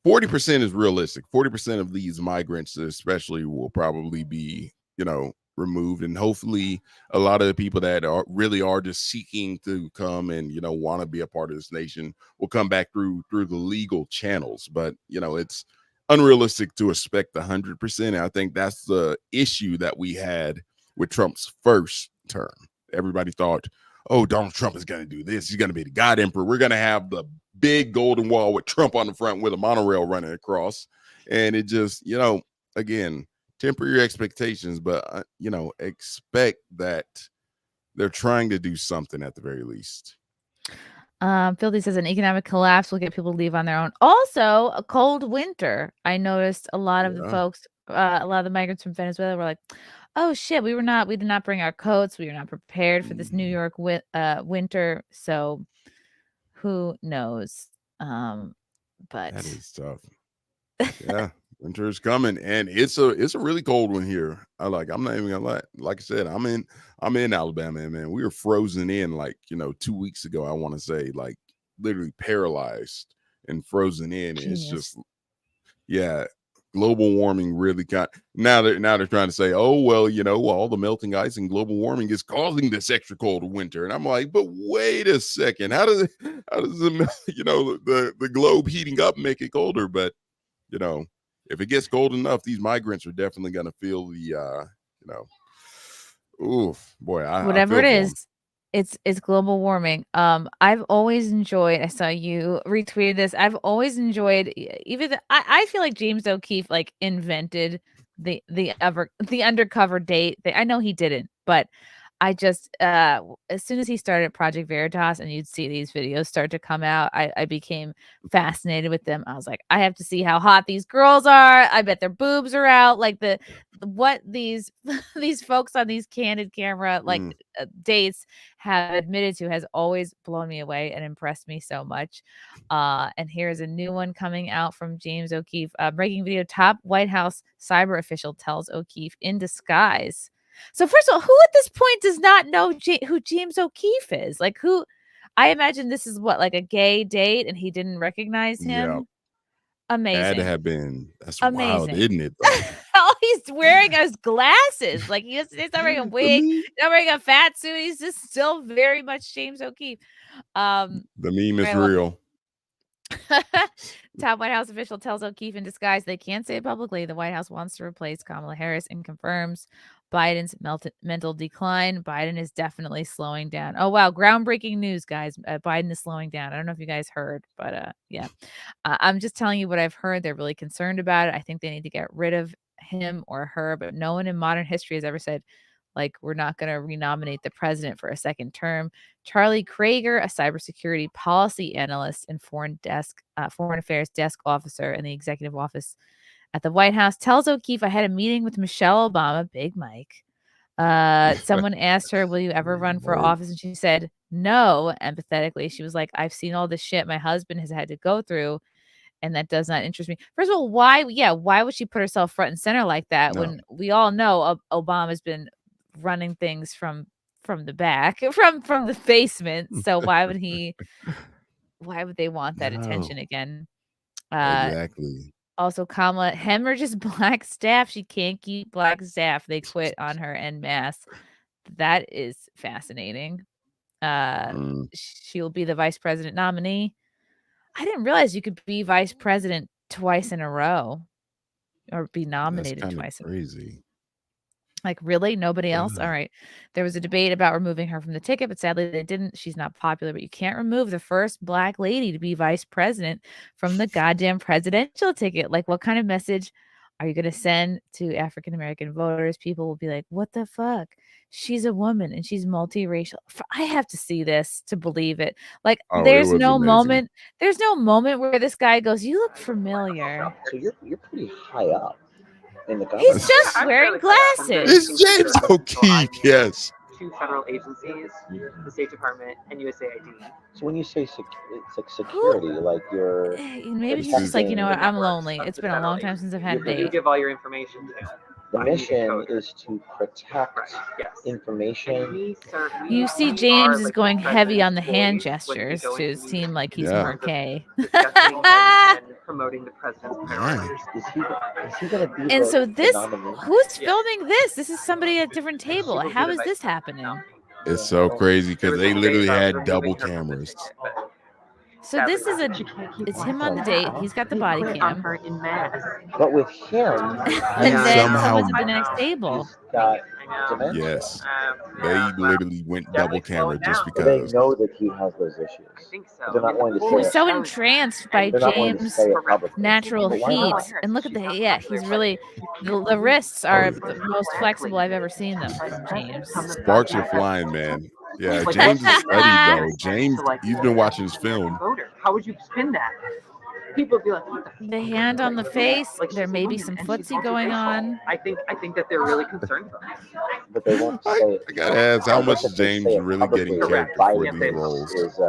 is realistic. 40% of these migrants especially will probably be, removed, and hopefully a lot of the people that are just seeking to come and want to be a part of this nation will come back through the legal channels. But it's unrealistic to expect 100%. I think that's the issue that we had with Trump's first term. Everybody thought, oh, Donald Trump is going to do this, he's going to be the God Emperor, we're going to have the big golden wall with Trump on the front with a monorail running across. And it just, again, temper your expectations, but expect that they're trying to do something at the very least. Filthy says an economic collapse will get people to leave on their own. Also, a cold winter. I noticed a lot of the folks, a lot of the migrants from Venezuela were like, oh shit, we did not bring our coats. We were not prepared for this New York winter. So who knows? But that is tough. Yeah. Winter is coming, and it's a really cold one here. I'm not even gonna lie. Like I said, I'm in Alabama, and man, we were frozen in 2 weeks ago. I want to say literally paralyzed and frozen in. Genius. It's just, yeah, global warming really now they're trying to say, oh well, all the melting ice and global warming is causing this extra cold winter, and I'm like, but wait a second, how does the globe heating up make it colder? But if it gets cold enough, these migrants are definitely going to feel the, oof, boy. Whatever it is, it's global warming. I've always enjoyed, I saw you retweeted this. I've always enjoyed I feel like James O'Keefe invented the undercover date. I know he didn't, but I just, as soon as he started Project Veritas and you'd see these videos start to come out, I became fascinated with them. I was like, I have to see how hot these girls are. I bet their boobs are out. What these folks on these candid camera dates have admitted to has always blown me away and impressed me so much. And here's a new one coming out from James O'Keefe. Breaking video: top White House cyber official tells O'Keefe in disguise. So first of all, who at this point does not know who James O'Keefe is? Who? I imagine this is a gay date, and he didn't recognize him. Yep. Amazing. Had to have been. That's amazing, wild, isn't it? All he's wearing is glasses. He's not wearing a wig, he's not wearing a fat suit. He's just still very much James O'Keefe. The meme is real. Top White House official tells O'Keefe in disguise they can't say it publicly. The White House wants to replace Kamala Harris and confirms Biden's mental decline. Biden is definitely slowing down. Oh, wow. Groundbreaking news, guys. Biden is slowing down. I don't know if you guys heard, but yeah. I'm just telling you what I've heard. They're really concerned about it. I think they need to get rid of him or her, but no one in modern history has ever said, we're not going to renominate the president for a second term. Charlie Kraiger, a cybersecurity policy analyst and foreign affairs desk officer in the executive office at the White House, tells O'Keefe, I had a meeting with Michelle Obama, Big Mike. Someone asked her, will you ever run for office? And she said, no, empathetically. She was like, I've seen all the shit my husband has had to go through, and that does not interest me. First of all, why would she put herself front and center like that when we all know Obama's been running things from the back, from the basement? So why would they want that attention again? Exactly. Also, Kamala hemorrhages black staff. She can't keep black staff. They quit on her en masse. That is fascinating. She'll be the vice president nominee. I didn't realize you could be vice president twice in a row or be nominated twice. Crazy. Really? Nobody else? All right. There was a debate about removing her from the ticket, but sadly they didn't. She's not popular, but you can't remove the first black lady to be vice president from the goddamn presidential ticket. What kind of message are you going to send to African American voters? People will be like, what the fuck? She's a woman and she's multiracial. I have to see this to believe it. Like, Oh, it there's was no amazing. moment. There's no moment where this guy goes, you look familiar. So you're pretty high up in the government. He's just wearing glasses. It's James O'Keefe, yes. 2 federal agencies, the State Department and USAID. So when you say it's like security, like you're Maybe he's just like, you know what, I'm lonely. It's been a long time since I've had a You date. give all your information to. the mission is to protect Yes. information. You see James is going heavy on the hand gestures to seem like he's Yeah. more gay. and promoting the president's Yeah. priorities. Is he going to be And the, so the this, nominee? who's filming this? This is somebody at a different table. How is this happening? It's so crazy because they literally had double cameras. So this is it's him on the date. He's got the body cam. But with him, And then somehow- someone's at the next table. he's got dementia. Yes, they literally went double camera just So they because. know that he has those issues. I think so. But they're not willing to We're say so it. entranced by They're not willing to James' say it publicly. natural But why heat. not? And look at he's really, the wrists are the most flexible I've ever seen them from James. Sparks are flying, man. Yeah, James is studied though. James, he's been watching his film. Voter. How would you spin that? People would be like, what the The hand on the face, there may be some footsie going on. I think that they're really concerned about it. But they won't say it. I gotta ask, how much is If they James say it really publicly, getting that character for Biden these roles? is,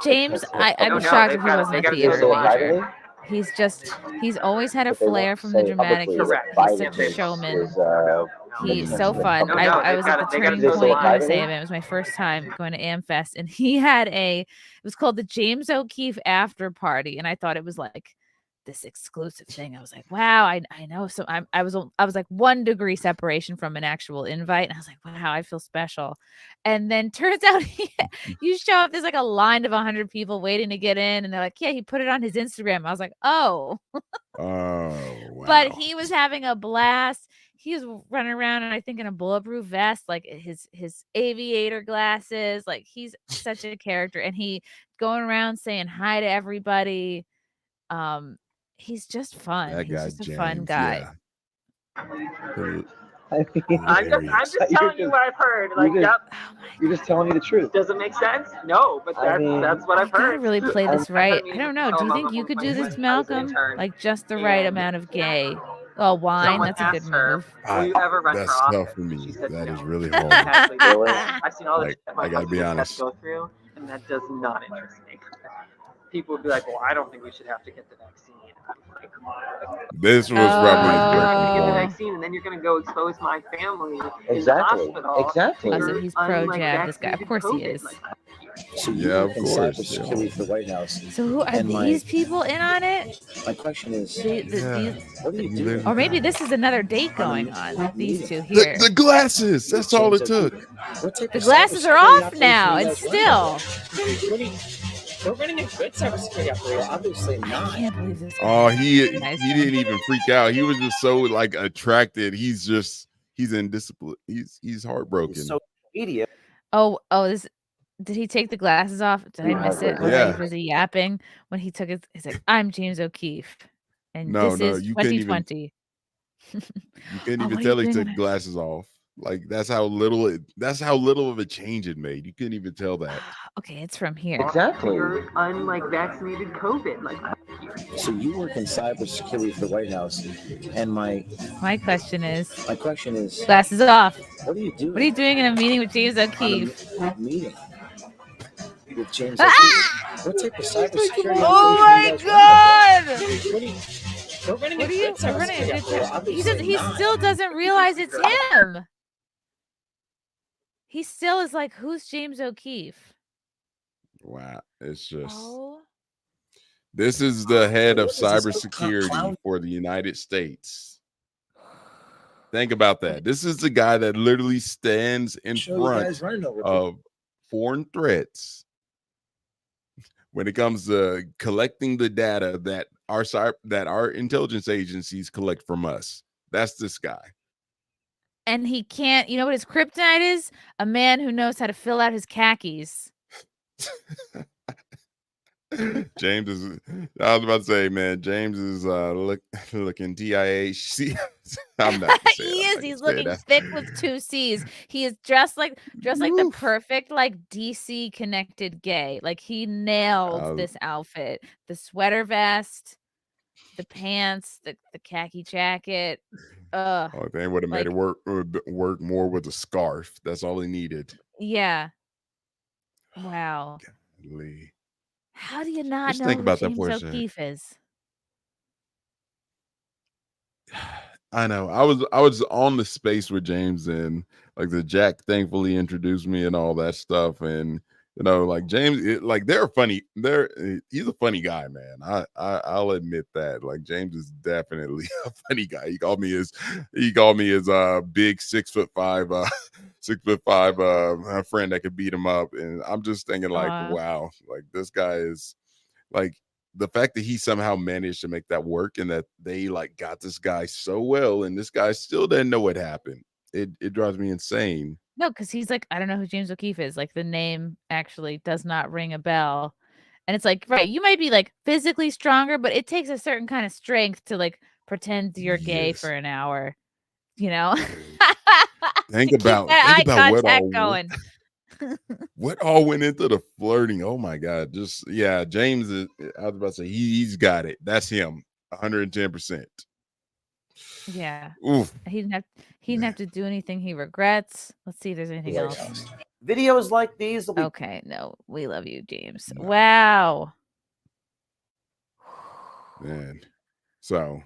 James, I'd be No, shocked they if he gotta- wasn't they a gotta theater say it major. privately, He's always had a but they flair won't from the say it dramatic. publicly Correct. that He's such a Biden showman. is, He's so fun. No, I was at the they gotta Turning do it Point privately. USA event. It was my first time going to AmFest, and he had it was called the James O'Keefe After Party, and I thought it was like this exclusive thing. I was like, wow, I know. So I was like 1 degree separation from an actual invite, and I was like, wow, I feel special. And then turns out you show up, there's like a line of 100 people waiting to get in, and they're like, yeah, he put it on his Instagram. I was like, oh. Oh, wow. But he was having a blast. He was running around, and I think in a bulletproof vest, like his aviator glasses. Like, he's such a character, and he going around saying hi to everybody. He's just fun. That He's guy, just a fun James, guy. yeah. I'm just telling you what I've heard. Like, You're yep. You're just telling me the truth. Does it make sense? No, but I mean, that's what I I've gotta heard. really play this right. I don't know. Do you Oh, think you could do I this, was an Malcolm? intern, Like just the right and amount of gay. Oh, wine. someone That's a good asked her, move. will you ever run That's for office? tough for me. She said That no. is really hard. Actually, Really? I've seen all the Like, shit my I gotta be husband has honest. to go through, and that does not interest me. People would be like, well, I don't think we should have to get the vaccine. I'm like, This was you're probably going to his get the breaking point. vaccine, and then you're going to go expose my family in Exactly. the hospital. Exactly. Oh, so he's pro-jab, this guy. Of Unvaccinated course he COVID. is. Like, So you Yeah, work of in course, cybersecurity for the White House. So who are And my- these people in on it? My question is, Yeah. what do you do? Or maybe this is another date going on. These two here. The glasses. That's all it took. What type The of glasses are cybersecurity off now, and operation do you guys still. run? We're running a good cybersecurity operation. Obviously I not. can't believe this. Oh, he Nice. didn't even freak out. He was just so like attracted. He's in discipline. He's heartbroken. So media. Oh, this. Did he take the glasses off? Did I miss it? Yeah. Was he yapping when he took it? He's like, I'm James O'Keefe. And No, this is you couldn't even- 2020. You couldn't Oh, even what are tell you he doing? took glasses off. Like that's how little of a change it made. You couldn't even tell that. Okay, it's from here. Exactly. you're vaccinated COVID. Like, So you work in cybersecurity for the White House, and my My question is, question is, glasses off. what do you do? What are you doing in a meeting with James on O'Keefe? a meeting with James Ah! O'Keefe? What type of cybersecurity? Oh my operation do you guys run? God! We're running What are you? We're running a good Well, time. He obviously not. still doesn't realize it's him. He still is like, who's James O'Keefe? Wow, it's just Oh, this is the head of What is this cybersecurity clown? for the United States. Think about that. This is the guy that literally stands in Show you front guys running over of foreign threats when it comes to collecting the data that our intelligence agencies collect from us. That's this guy. and he can't. You know what his kryptonite is? A man who knows how to fill out his khakis. James is. I was about to say, man. James is looking TIH. I'm not. Gonna say He it. is. He's looking thick with 2 C's. He is dressed like the perfect like DC connected gay. Like he nailed this outfit. The sweater vest, the pants, the khaki jacket. Oh, they would have made it work more with a scarf. That's all he needed. Yeah. Wow. Golly. How do you not Just know think who about that James for a O'Keefe is? I know. I was on the space with James, and like the Jack thankfully introduced me and all that stuff. And like James, they're funny. He's a funny guy, man. I'll admit that. Like James is definitely a funny guy. He called me his big 6'5" 6'5" friend that could beat him up. And I'm just thinking like, wow, like this guy is like. The fact that he somehow managed to make that work and that they like got this guy so well and this guy still didn't know what happened. It drives me insane. No, because he's like, I don't know who James O'Keefe is. Like the name actually does not ring a bell. And it's like, right, you might be like physically stronger, but it takes a certain kind of strength to like pretend you're gay for an hour, Think about what all going. What all went into the flirting? Oh my God. James is, I was about to say he's got it. That's him 110%. Yeah. Oof. He didn't have to do anything he regrets. Let's see if there's anything else. Videos like these will be okay. No, we love you, James. No. Wow. Man. So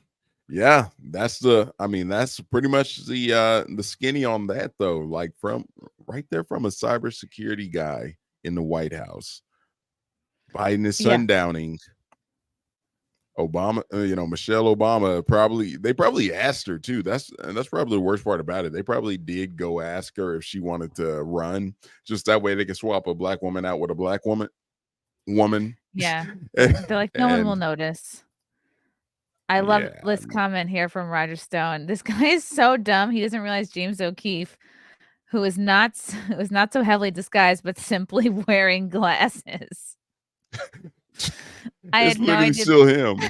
yeah, that's pretty much the skinny on that though. Like from right there from a cybersecurity guy in the White House. Biden is sundowning. Obama, Michelle Obama they probably asked her too. That's probably the worst part about it. They probably did go ask her if she wanted to run, just that way they could swap a black woman out with a black woman. Yeah, they're like, no one will notice. I love this comment here from Roger Stone. This guy is so dumb. He doesn't realize James O'Keefe, who is not so heavily disguised, but simply wearing glasses. I had no idea. Still him.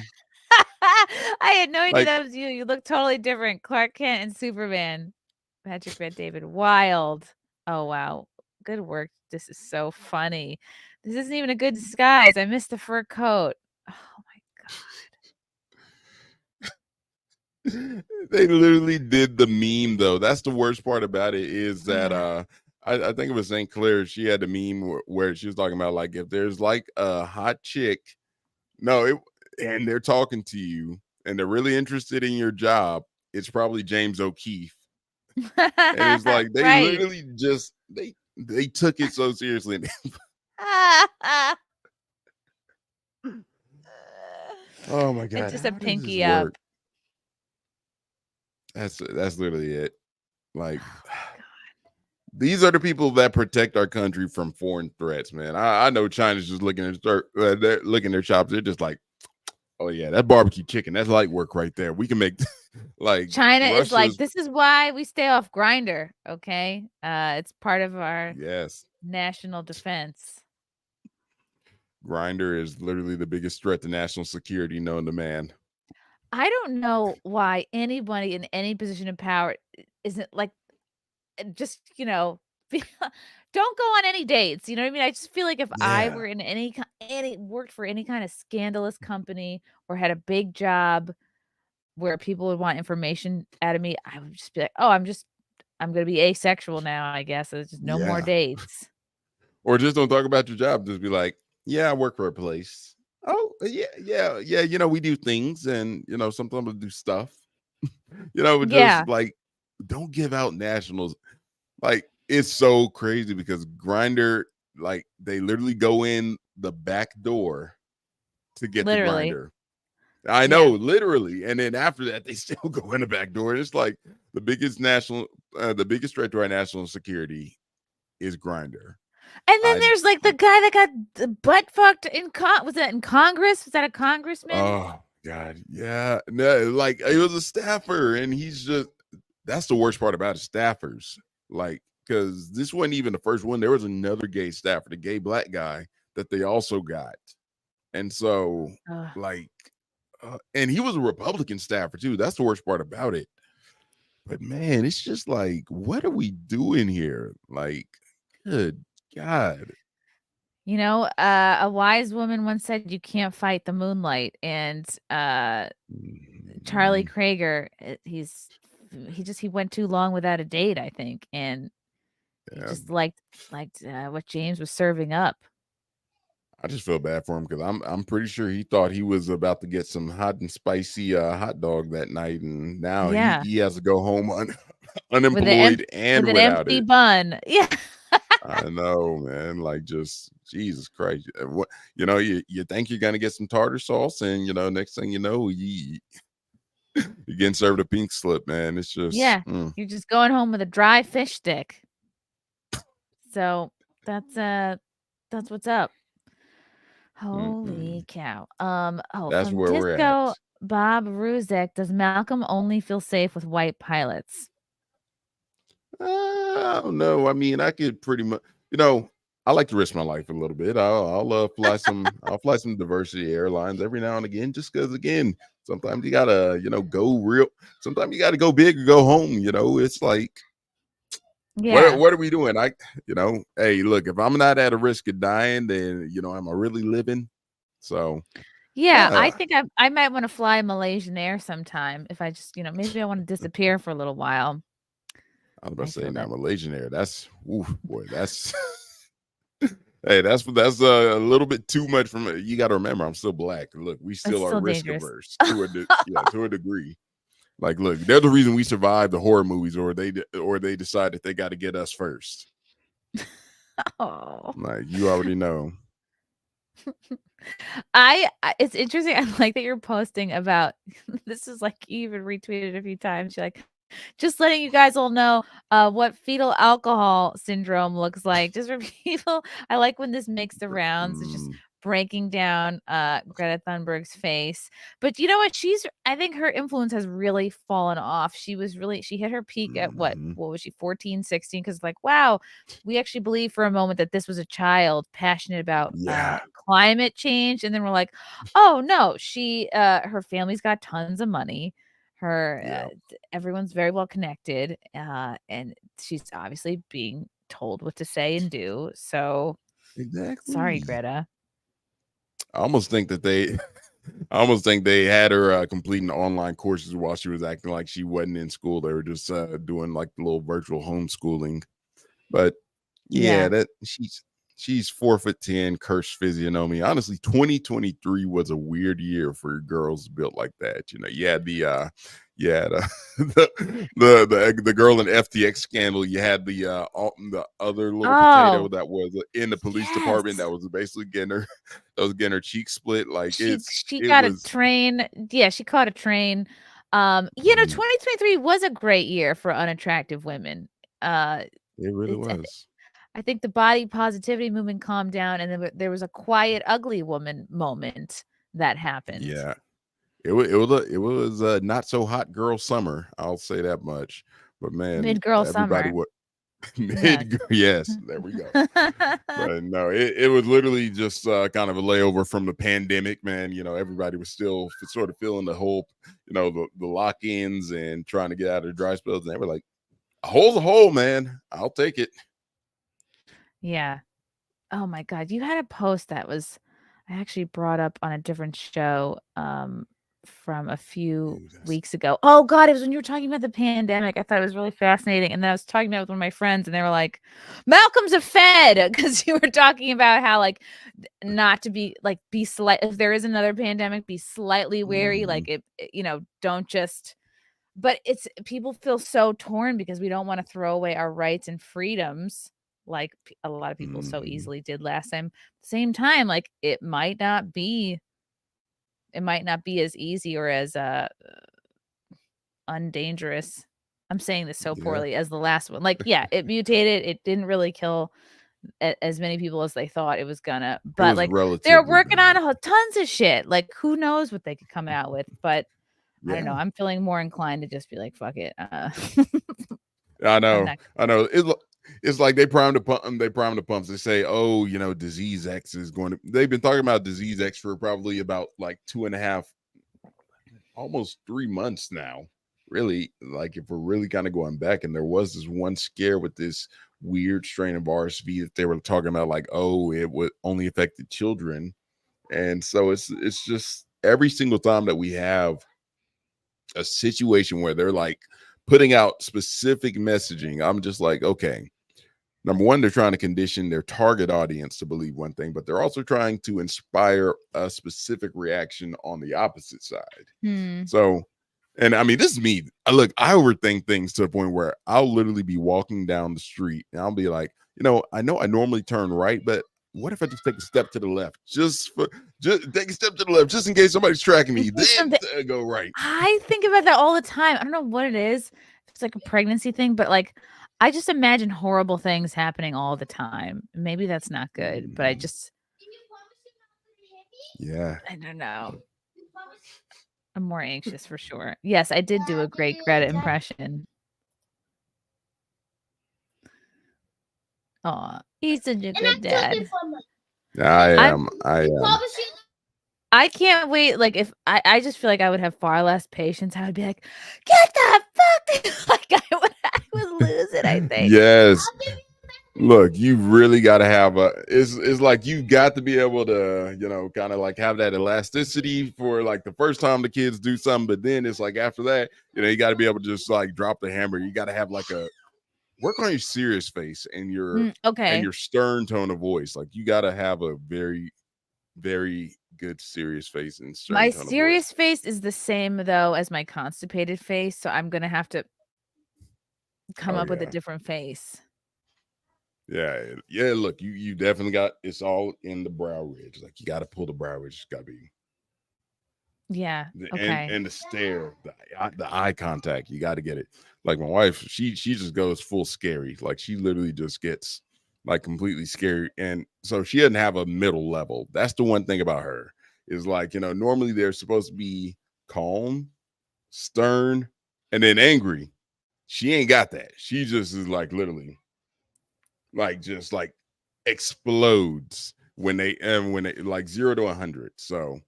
I had no idea that was you. You look totally different. Clark Kent and Superman. Patrick Bet David. Wild. Oh, wow. Good work. This is so funny. This isn't even a good disguise. I missed the fur coat. Oh, my God. They literally did the meme though. That's the worst part about it is that I think it was St. Clair. She had the meme where she was talking about like if there's like a hot chick, and they're talking to you and they're really interested in your job, it's probably James O'Keefe. And it's like they literally just they took it so seriously. Oh my God. It's just a pinky up. That's literally it. Like, these are the people that protect our country from foreign threats, man. I know China's just looking at they're looking at their shops. They're just like, oh yeah, that barbecue chicken, that's light work right there. We can make like China is like, this is why we stay off Grindr. Okay, it's part of our national defense. Grindr is literally the biggest threat to national security known to man. I don't know why anybody in any position of power isn't like, just, don't go on any dates. You know what I mean? I just feel like if I were in any worked for any kind of scandalous company or had a big job where people would want information out of me, I would just be like, oh, I'm going to be asexual now, I guess. There's just no more dates. Or just don't talk about your job. Just be like, yeah, I work for a place. Oh, yeah. We do things and, sometimes we do stuff, just like, don't give out nationals. Like, it's so crazy because Grindr, like, they literally go in the back door to get the Grindr. I know, literally. And then after that, they still go in the back door. It's like the biggest threat to our national security is Grindr. And then there's like the guy that got butt fucked was that in Congress? Was that a congressman? Oh God, yeah, no, like he was a staffer, and that's the worst part about it, staffers. Like, because this wasn't even the first one. There was another gay staffer, the gay black guy that they also got, And so, Ugh. like, and he was a Republican staffer too. That's the worst part about it. But man, it's just like, what are we doing here? Like, good God. You know, a wise woman once said you can't fight the moonlight, and Charlie Kraiger, he went too long without a date, I think, and he just liked what James was serving up. I just feel bad for him because I'm pretty sure he thought he was about to get some hot and spicy hot dog that night, and now he has to go home unemployed and with an without empty it. bun. Yeah. I know, man. Like, just Jesus Christ. What you think you're gonna get some tartar sauce, and next thing you know, you're getting served a pink slip, man. It's just You're just going home with a dry fish stick. So that's what's up. Holy cow. That's from where we're Disco at. Bob Ruzek, does Malcolm only feel safe with white pilots? I don't know. I mean, I could pretty much, I like to risk my life a little bit. I'll fly some diversity airlines every now and again, just because, again, sometimes you gotta, go real. Sometimes you gotta go big or go home. It's like, what are we doing? Hey, look, if I'm not at a risk of dying, then am I really living? So I think I might want to fly Malaysian Air sometime if I just, maybe I want to disappear for a little while. I was about to say now Malaysian Air. That's that's hey, that's a little bit too much for me. You got to remember, I'm still black. Look, we still are risk averse to a degree. Like, look, they're the reason we survived the horror movies, or they decide that they got to get us first. Oh, like, you already know. It's interesting. I like that you're posting about this. Is like you even retweeted a few times. You're like, just letting you guys all know what fetal alcohol syndrome looks like. Just for people, I like when this makes the rounds. It's just breaking down Greta Thunberg's face. But you know what? I think her influence has really fallen off. She hit her peak at what was she, 14, 16? Because like, wow, we actually believed for a moment that this was a child passionate about climate change. And then we're like, oh no, her family's got tons of money. Everyone's very well connected, and she's obviously being told what to say and do. So exactly. Sorry, Greta. I almost think they had her completing online courses while she was acting like she wasn't in school. They were just doing like the little virtual homeschooling. But that she's 4'10", cursed physiognomy. Honestly, 2023 was a weird year for girls built like that. You had the girl in the FTX scandal. You had the other little potato that was in the police department that was basically getting her cheek split. Like she got a train. Yeah, she caught a train. 2023 was a great year for unattractive women. It really was. I think the body positivity movement calmed down, and then there was a quiet, ugly woman moment that happened. Yeah, it was a not so hot girl summer. I'll say that much. But man, mid girl summer. Yes, there we go. But no, it was literally just kind of a layover from the pandemic, man. Everybody was still sort of feeling the whole, the lock-ins and trying to get out of the dry spells, and they were like, a hole's a hole, man. I'll take it. Yeah. Oh my God. You had a post that I actually brought up on a different show from a few weeks ago. Oh God, it was when you were talking about the pandemic. I thought it was really fascinating. And then I was talking about it with one of my friends, and they were like, Malcolm's a Fed, because you were talking about how like not to be like, be slight, if there is another pandemic, be slightly wary. Like don't just, but people feel so torn because we don't want to throw away our rights and freedoms like a lot of people so easily did last time. At the same time, like it might not be as easy or as undangerous. I'm saying this so poorly as the last one. Like, it mutated. It didn't really kill as many people as they thought it was gonna. But like they're working on tons of shit. Like who knows what they could come out with? But I don't know. I'm feeling more inclined to just be like, fuck it. I know. It's like they prime the pump. They prime the pumps. They say, "Oh, disease X is going to." They've been talking about disease X for probably about like 2.5, almost 3 months now. Really, like if we're really kind of going back, and there was this one scare with this weird strain of RSV that they were talking about, like, oh, it would only affected children, and so it's just every single time that we have a situation where they're like putting out specific messaging, I'm just like, okay. Number one, they're trying to condition their target audience to believe one thing, but they're also trying to inspire a specific reaction on the opposite side. So, and I mean, this is me. I overthink things to the point where I'll literally be walking down the street and I'll be like, I know I normally turn right, but what if I just take a step to the left? Just take a step to the left, just in case somebody's tracking me. Then go right. I think about that all the time. I don't know what it is. It's like a pregnancy thing, but like I just imagine horrible things happening all the time. Maybe that's not good, but I don't know. I'm more anxious for sure. Yes, I did do a great Greta impression. Oh, he's such a good dad. I am. I can't wait. Like if I just feel like I would have far less patience. I would be like, get the fuck. Like I would lose it, I think. Yes. Look, you really got to have it's like you got to be able to, kind of like have that elasticity for like the first time the kids do something. But then it's like after that, you got to be able to just like drop the hammer. You got to have like work on your serious face and your and your stern tone of voice. Like you got to have a very, very good serious face and stern my tone of serious voice. face is the same though as my constipated face. So I'm going to have to come up with a different face. Yeah. Look, you definitely got it's all in the brow ridge. Like you got to pull the brow ridge. It's got to be. Yeah. Okay. And the stare, the eye contact. You got to get it. Like my wife, she just goes full scary. Like she literally just gets like completely scary, and so she doesn't have a middle level. That's the one thing about her is like normally they're supposed to be calm, stern, and then angry. She ain't got that. She just is like literally. Like just like explodes when they like 0 to 100. So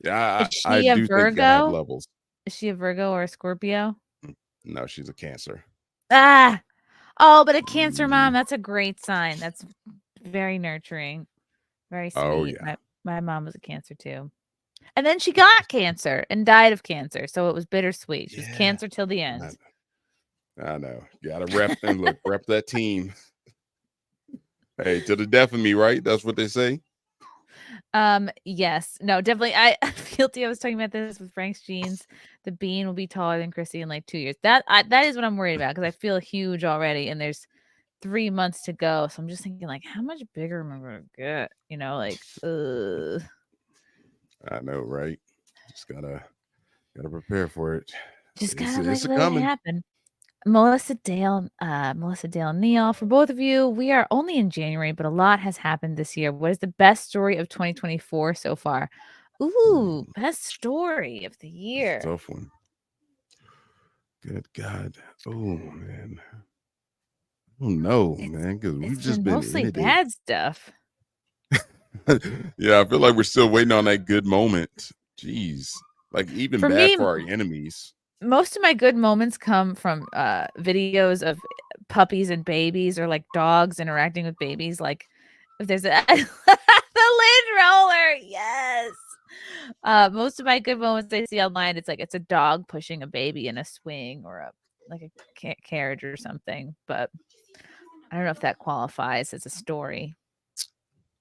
yeah, I do Virgo? think I have levels. Is she a Virgo or a Scorpio? No, she's a Cancer. But a Cancer mom, that's a great sign. That's very nurturing, very sweet. Oh yeah. My mom was a Cancer too, and then she got cancer and died of cancer, so it was bittersweet. She was Cancer till the end. I know. You gotta rep and rep that team. Hey, to the death of me, right? That's what they say. Yes. No, definitely. I'm guilty. I was talking about this with Frank's jeans. The bean will be taller than Chrissy in like 2 years. That is what I'm worried about because I feel huge already, and there's 3 months to go. So I'm just thinking, like, how much bigger am I gonna get? I know, right? Just gotta prepare for it. Just gotta let it happen. Melissa Dale Neal, for both of you, we are only in January, but a lot has happened this year. What is the best story of 2024 so far? Ooh, best story of the year. Tough one. Good God. Oh, man. Oh, no, man, because we've just been mostly bad stuff. Yeah, I feel like we're still waiting on that good moment. Jeez. Like, even for our enemies. Most of my good moments come from videos of puppies and babies or like dogs interacting with babies. Like if there's the lid roller. Yes. Most of my good moments I see online, it's a dog pushing a baby in a swing or a carriage or something. But I don't know if that qualifies as a story.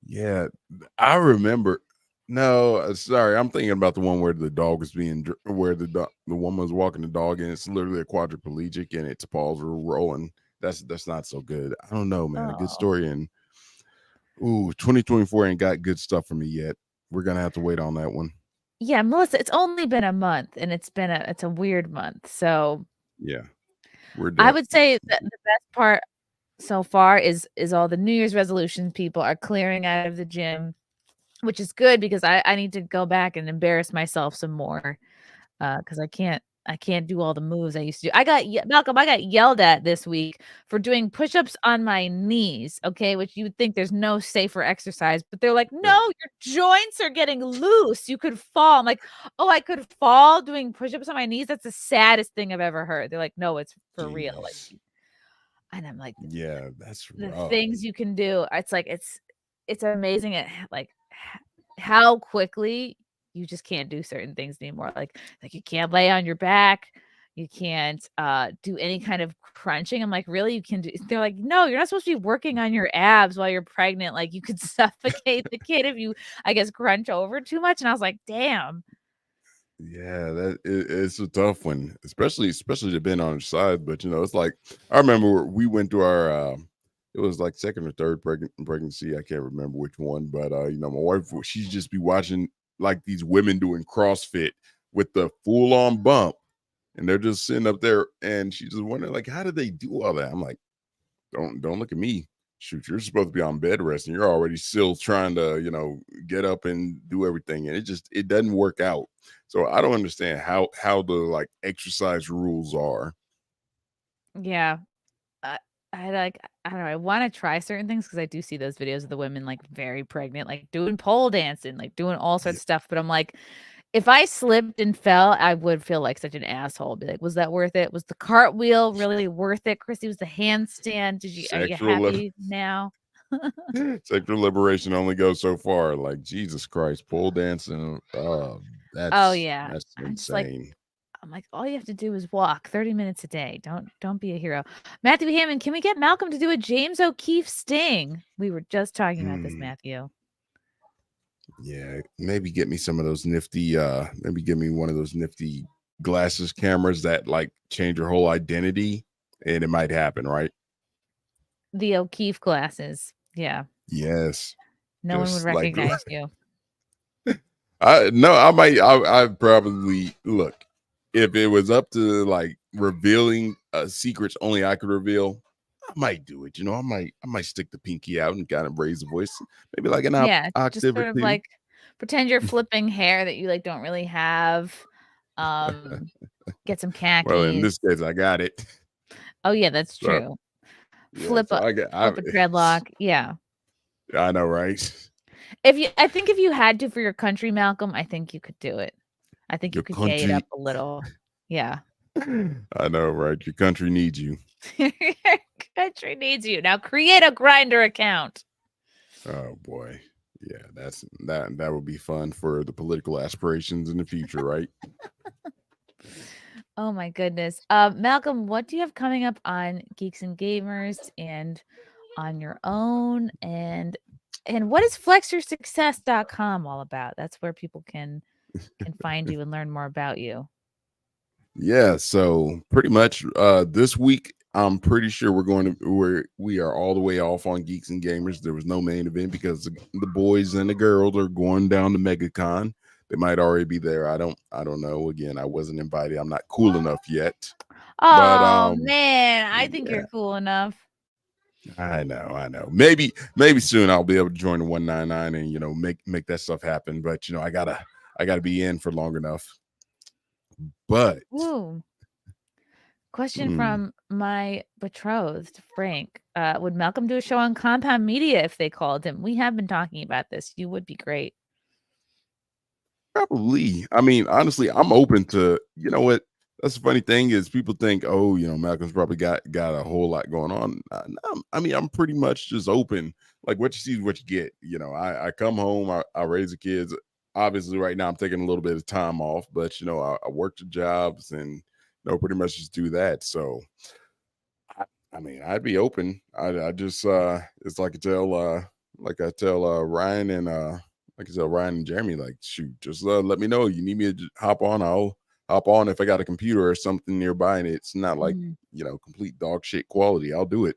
Yeah, I remember. No, sorry. I'm thinking about the one where the dog was where the woman was walking the dog and it's literally a quadriplegic and its paws were rolling. That's not so good. I don't know, man. A good story. And 2024 ain't got good stuff for me yet. We're going to have to wait on that one. Yeah, Melissa, it's only been a month and it's a weird month. So yeah, I would say that the best part so far is all the New Year's resolutions people are clearing out of the gym, which is good because I need to go back and embarrass myself some more because I can't I can't do all the moves I used to do. Malcolm, I got yelled at this week for doing push-ups on my knees, okay, which you would think there's no safer exercise, but they're like, "No, your joints are getting loose. You could fall." I'm like, "Oh, I could fall doing push-ups on my knees? That's the saddest thing I've ever heard." They're like, "No, it's for real." Like, Jeez. and I'm like, Yeah, that's the rough. things you can do. It's like it's amazing at how quickly you just can't do certain things anymore. Like you can't lay on your back. You can't do any kind of crunching. I'm like, really? You can do? They're like, no, you're not supposed to be working on your abs while you're pregnant. Like you could suffocate the kid if you, I guess, crunch over too much. And I was like, damn. Yeah, it's a tough one, especially to been on the side. But it's like I remember we went to our it was like second or third pregnancy. I can't remember which one, but my wife, she'd just be watching like these women doing CrossFit with the full on bump, and they're just sitting up there, and she's just wondering like, how did they do all that? I'm like, don't look at me. Shoot, you're supposed to be on bed rest, and you're already still trying to get up and do everything, and it doesn't work out. So I don't understand how the like exercise rules are. Yeah. I don't know. I want to try certain things because I do see those videos of the women like very pregnant, like doing pole dancing, like doing all sorts of stuff. But I'm like, if I slipped and fell, I would feel like such an asshole. Be like, was that worth it? Was the cartwheel really worth it? Chrissy, was the handstand? Are you happy now? Sexual liberation only goes so far. Like Jesus Christ, pole dancing. That's yeah. that's I'm just like, insane. I'm like, all you have to do is walk 30 minutes a day. Don't be a hero. Matthew Hammond, can we get Malcolm to do a James O'Keefe sting? We were just talking about this, Matthew. Yeah, maybe get me some of those nifty, maybe give me one of those nifty glasses cameras that like change your whole identity, and it might happen, right? The O'Keefe glasses. Yeah. Yes. No one would recognize you. I probably look. If it was up to like revealing secrets only I could reveal, I might do it. I might stick the pinky out and kind of raise the voice, maybe like an octave just sort or of two. like pretend you're flipping hair that you like don't really have. Get some khakis. Well, in this case, I got it. Oh yeah, that's true. Flip a dreadlock. Yeah. I know, right? I think if you had to for your country, Malcolm, I think you could do it. I think you could gay it up a little. Yeah. I know, right? Your country needs you. Your country needs you. Now create a Grindr account. Oh boy. Yeah, that would be fun for the political aspirations in the future, right? Oh my goodness. Malcolm, what do you have coming up on Geeks and Gamers and on your own? And what is flexyoursuccess.com all about? That's where people can find you and learn more about you. Yeah, so pretty much this week I'm pretty sure we are all the way off on Geeks and Gamers. There was no main event because the boys and the girls are going down to MegaCon. They might already be there. I don't know. Again, I wasn't invited. I'm not cool enough yet. Oh man, I think you're cool enough. I know. Maybe soon I'll be able to join the 199 and make that stuff happen. But I gotta be in for long enough. But question from my betrothed Frank: would Malcolm do a show on Compound Media if they called him? We have been talking about this. You would be great. Probably. I mean, honestly, I'm open to. You know what? That's the funny thing is people think, oh, Malcolm's probably got a whole lot going on. I mean, I'm pretty much just open. Like what you see is what you get. I come home, I raise the kids. Obviously, right now I'm taking a little bit of time off, but I work the jobs and pretty much just do that. So, I mean, I'd be open. I just it's like I tell Ryan and Jeremy, like, shoot, just let me know. You need me to hop on, I'll hop on. If I got a computer or something nearby and it's not like complete dog shit quality, I'll do it.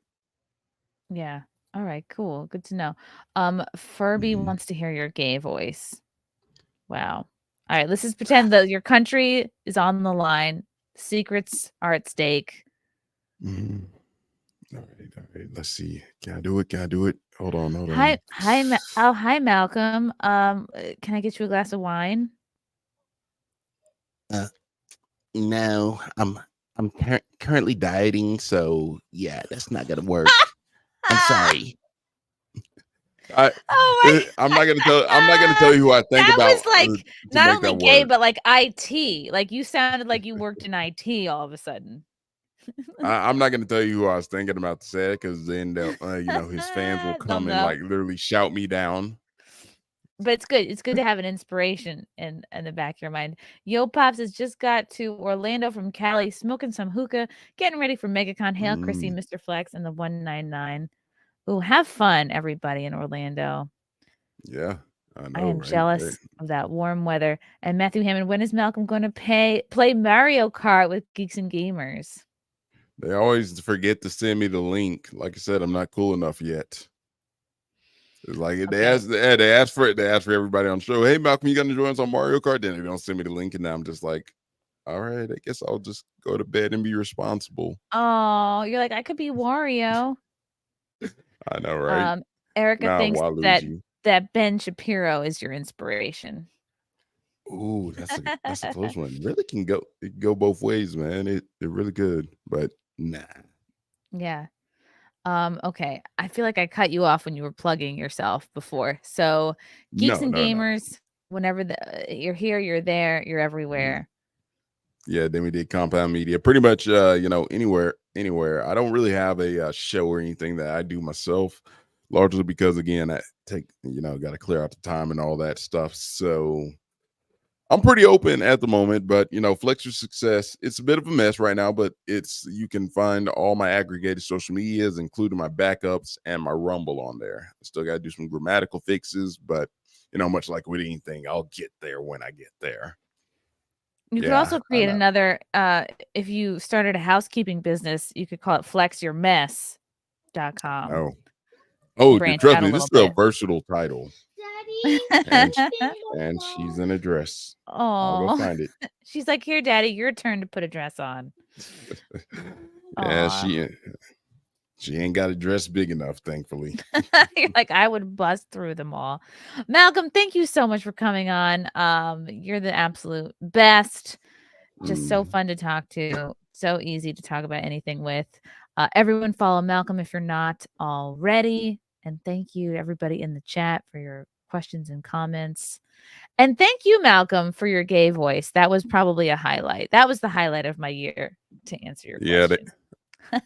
Yeah. All right, cool. Good to know. Furby wants to hear your gay voice. Wow. All right, let's just pretend that your country is on the line. Secrets are at stake. All right. Let's see. Can I do it? Hold on. Hi, Malcolm. Can I get you a glass of wine? No, I'm currently dieting, so yeah, that's not gonna work. I'm sorry. I'm not gonna tell you who I think that about. was like to not make only that gay, work. but like IT. Like you sounded like you worked in IT all of a sudden. I'm not gonna tell you who I was thinking about to say, because then his fans will They'll come and know. like literally shout me down. But it's good. It's good to have an inspiration in the back of your mind. Yo Pops has just got to Orlando from Cali, smoking some hookah, getting ready for MegaCon. Hail, Chrissy, Mr. Flex, and the 199. Ooh, have fun, everybody in Orlando. Yeah, I know. I am Right? jealous of that warm weather. And Matthew Hammond, when is Malcolm going to play Mario Kart with Geeks and Gamers? They always forget to send me the link. Like I said, I'm not cool enough yet. It's like they ask for everybody on the show. Hey, Malcolm, you gonna join us on Mario Kart? Then they don't send me the link, and now I'm just like, all right, I guess I'll just go to bed and be responsible. Oh, you're like, I could be Wario. I know, right? Erica thinks Waluigi. that Ben Shapiro is your inspiration. Ooh, that's a close one. Really can go both ways, man. It really could, but nah. Yeah. Okay. I feel like I cut you off when you were plugging yourself before. So Geeks and Gamers, whenever you're here, you're there, you're everywhere. Yeah, then we did Compound Media. Pretty much anywhere. I don't really have a show or anything that I do myself, largely because again, I got to clear out the time and all that stuff. So I'm pretty open at the moment, but Flex Your Success, it's a bit of a mess right now, but you can find all my aggregated social medias, including my backups and my Rumble on there. I still got to do some grammatical fixes, but much like with anything, I'll get there when I get there. You could also create another, if you started a housekeeping business, you could call it flexyourmess.com. Trust me, this is a versatile title. and she's in a dress. Oh, I'll go find it. She's like, here, Daddy, your turn to put a dress on. Yeah, she ain't got a dress big enough, thankfully. You're like, I would bust through them all. Malcolm, thank you so much for coming on. You're the absolute best. Just so fun to talk to. So easy to talk about anything with. Everyone follow Malcolm if you're not already. And thank you to everybody in the chat for your questions and comments. And thank you, Malcolm, for your gay voice. That was probably a highlight. That was the highlight of my year, to answer your question.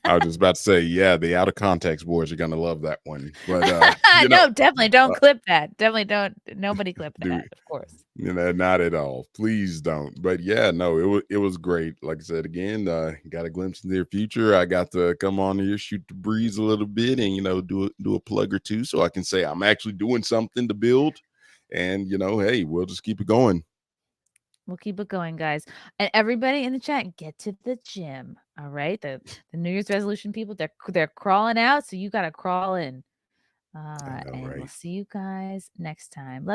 I was just about to say, the out of context boys are gonna love that one. But no, definitely don't clip that. Definitely don't. Nobody clip that, of course. Not at all. Please don't. But it was great. Like I said again, got a glimpse into their future. I got to come on here, shoot the breeze a little bit, and do a plug or two, so I can say I'm actually doing something to build. And hey, we'll just keep it going. We'll keep it going, guys. And everybody in the chat, get to the gym. All right. The New Year's resolution people, they're crawling out. So you got to crawl in. And we'll see you guys next time. Love